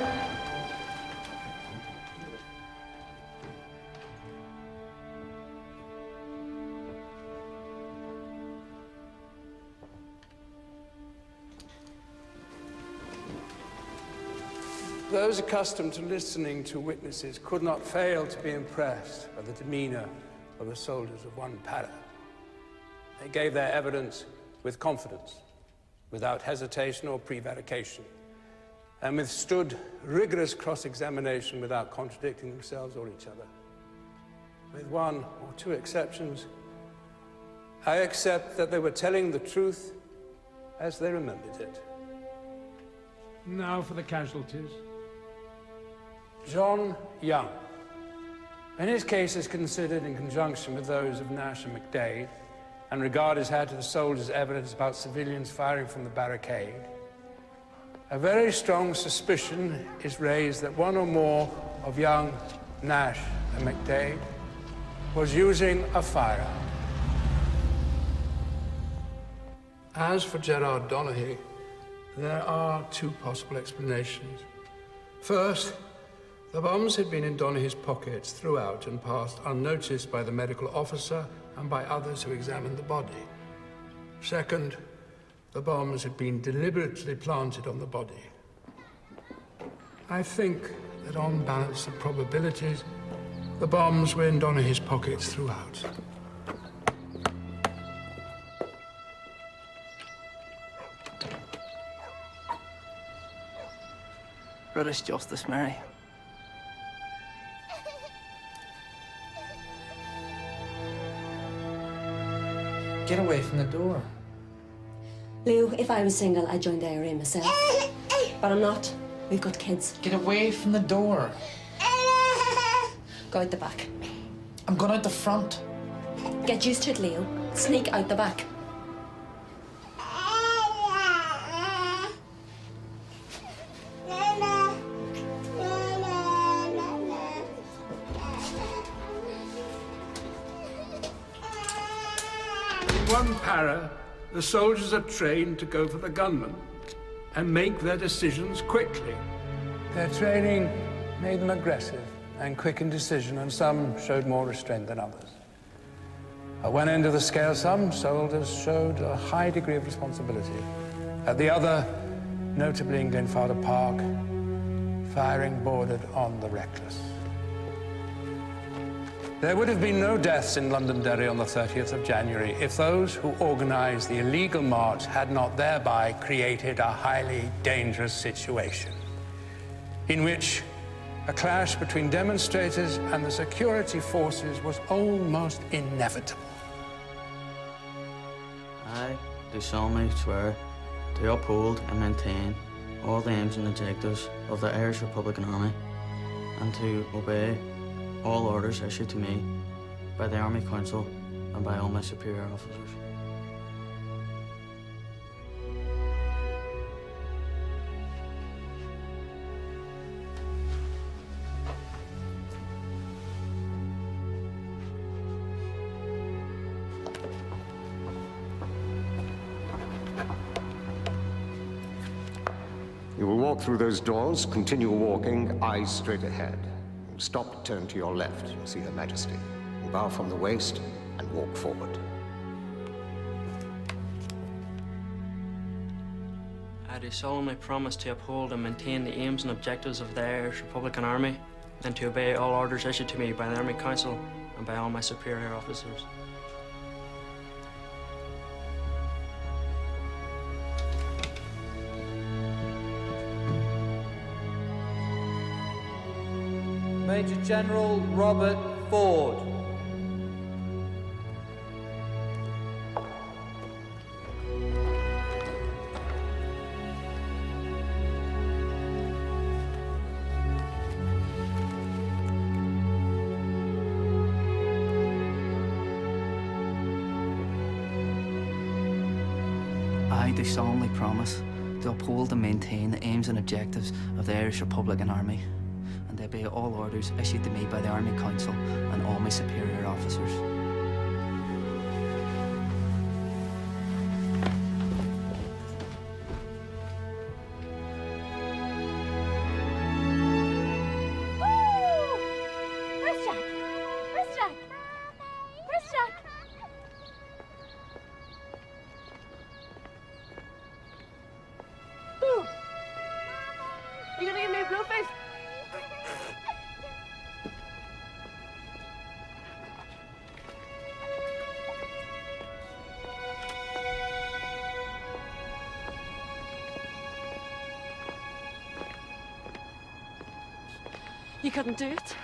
Those accustomed to listening to witnesses could not fail to be impressed by the demeanor of the soldiers of one para. They gave their evidence with confidence, without hesitation or prevarication, and withstood rigorous cross-examination without contradicting themselves or each other. With one or two exceptions, I accept that they were telling the truth as they remembered it. Now for the casualties. John Young. When his case is considered in conjunction with those of Nash and McDade, and regard is had to the soldiers' evidence about civilians firing from the barricade, a very strong suspicion is raised that one or more of Young, Nash, and McDade was using a firearm. As for Gerard Donaghy, there are two possible explanations. First, the bombs had been in Donaghy's pockets throughout and passed unnoticed by the medical officer and by others who examined the body. Second, the bombs had been deliberately planted on the body. I think that on balance of probabilities, the bombs were in Donaghy's pockets throughout. British justice, Mary. Get away from the door. Leo, if I was single, I'd join the IRA myself. But I'm not. We've got kids. Get away from the door. Go out the back. I'm going out the front. Get used to it, Leo. Sneak out the back. One para, the soldiers are trained to go for the gunman and make their decisions quickly. Their training made them aggressive and quick in decision, and some showed more restraint than others. At one end of the scale, some soldiers showed a high degree of responsibility. At the other, notably in Glenfather Park, firing bordered on the reckless. There would have been no deaths in Londonderry on the 30th of January if those who organized the illegal march had not thereby created a highly dangerous situation in which a clash between demonstrators and the security forces was almost inevitable. I do solemnly swear to uphold and maintain all the aims and objectives of the Irish Republican Army and to obey all orders issued to me by the Army Council and by all my superior officers. You will walk through those doors, continue walking, eyes straight ahead. Stop, turn to your left, you'll see Her Majesty. Bow from the waist and walk forward. I do solemnly promise to uphold and maintain the aims and objectives of the Irish Republican Army and to obey all orders issued to me by the Army Council and by all my superior officers. Major General Robert Ford. I do solemnly promise to uphold and maintain the aims and objectives of the Irish Republican Army and to obey all orders issued to me by the Army Council and all my superior officers. Where's Jack? Where's Jack? Where's Jack? Boo! You gonna give me a blue face? You couldn't do it.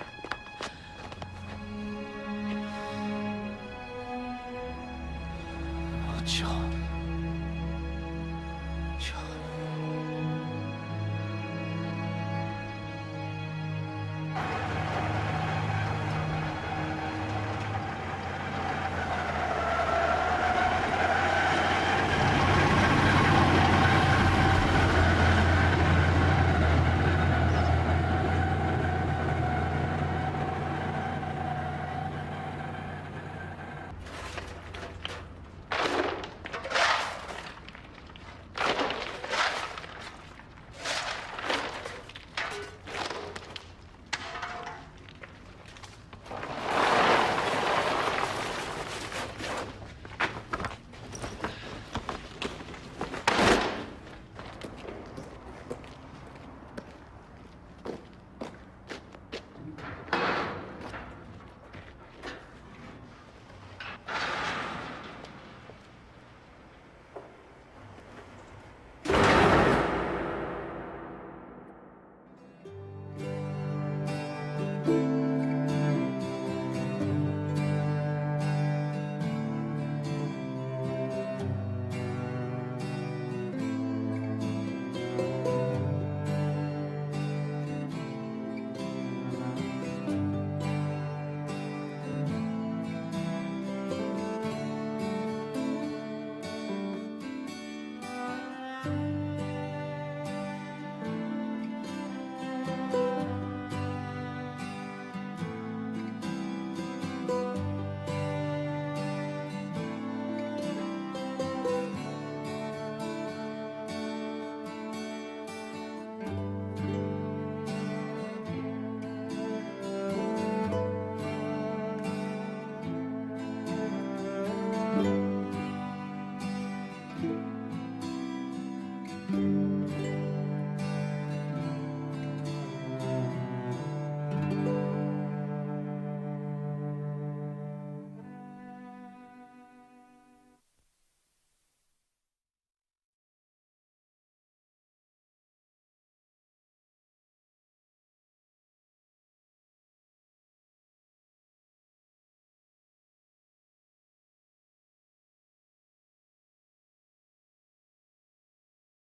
Oh, John.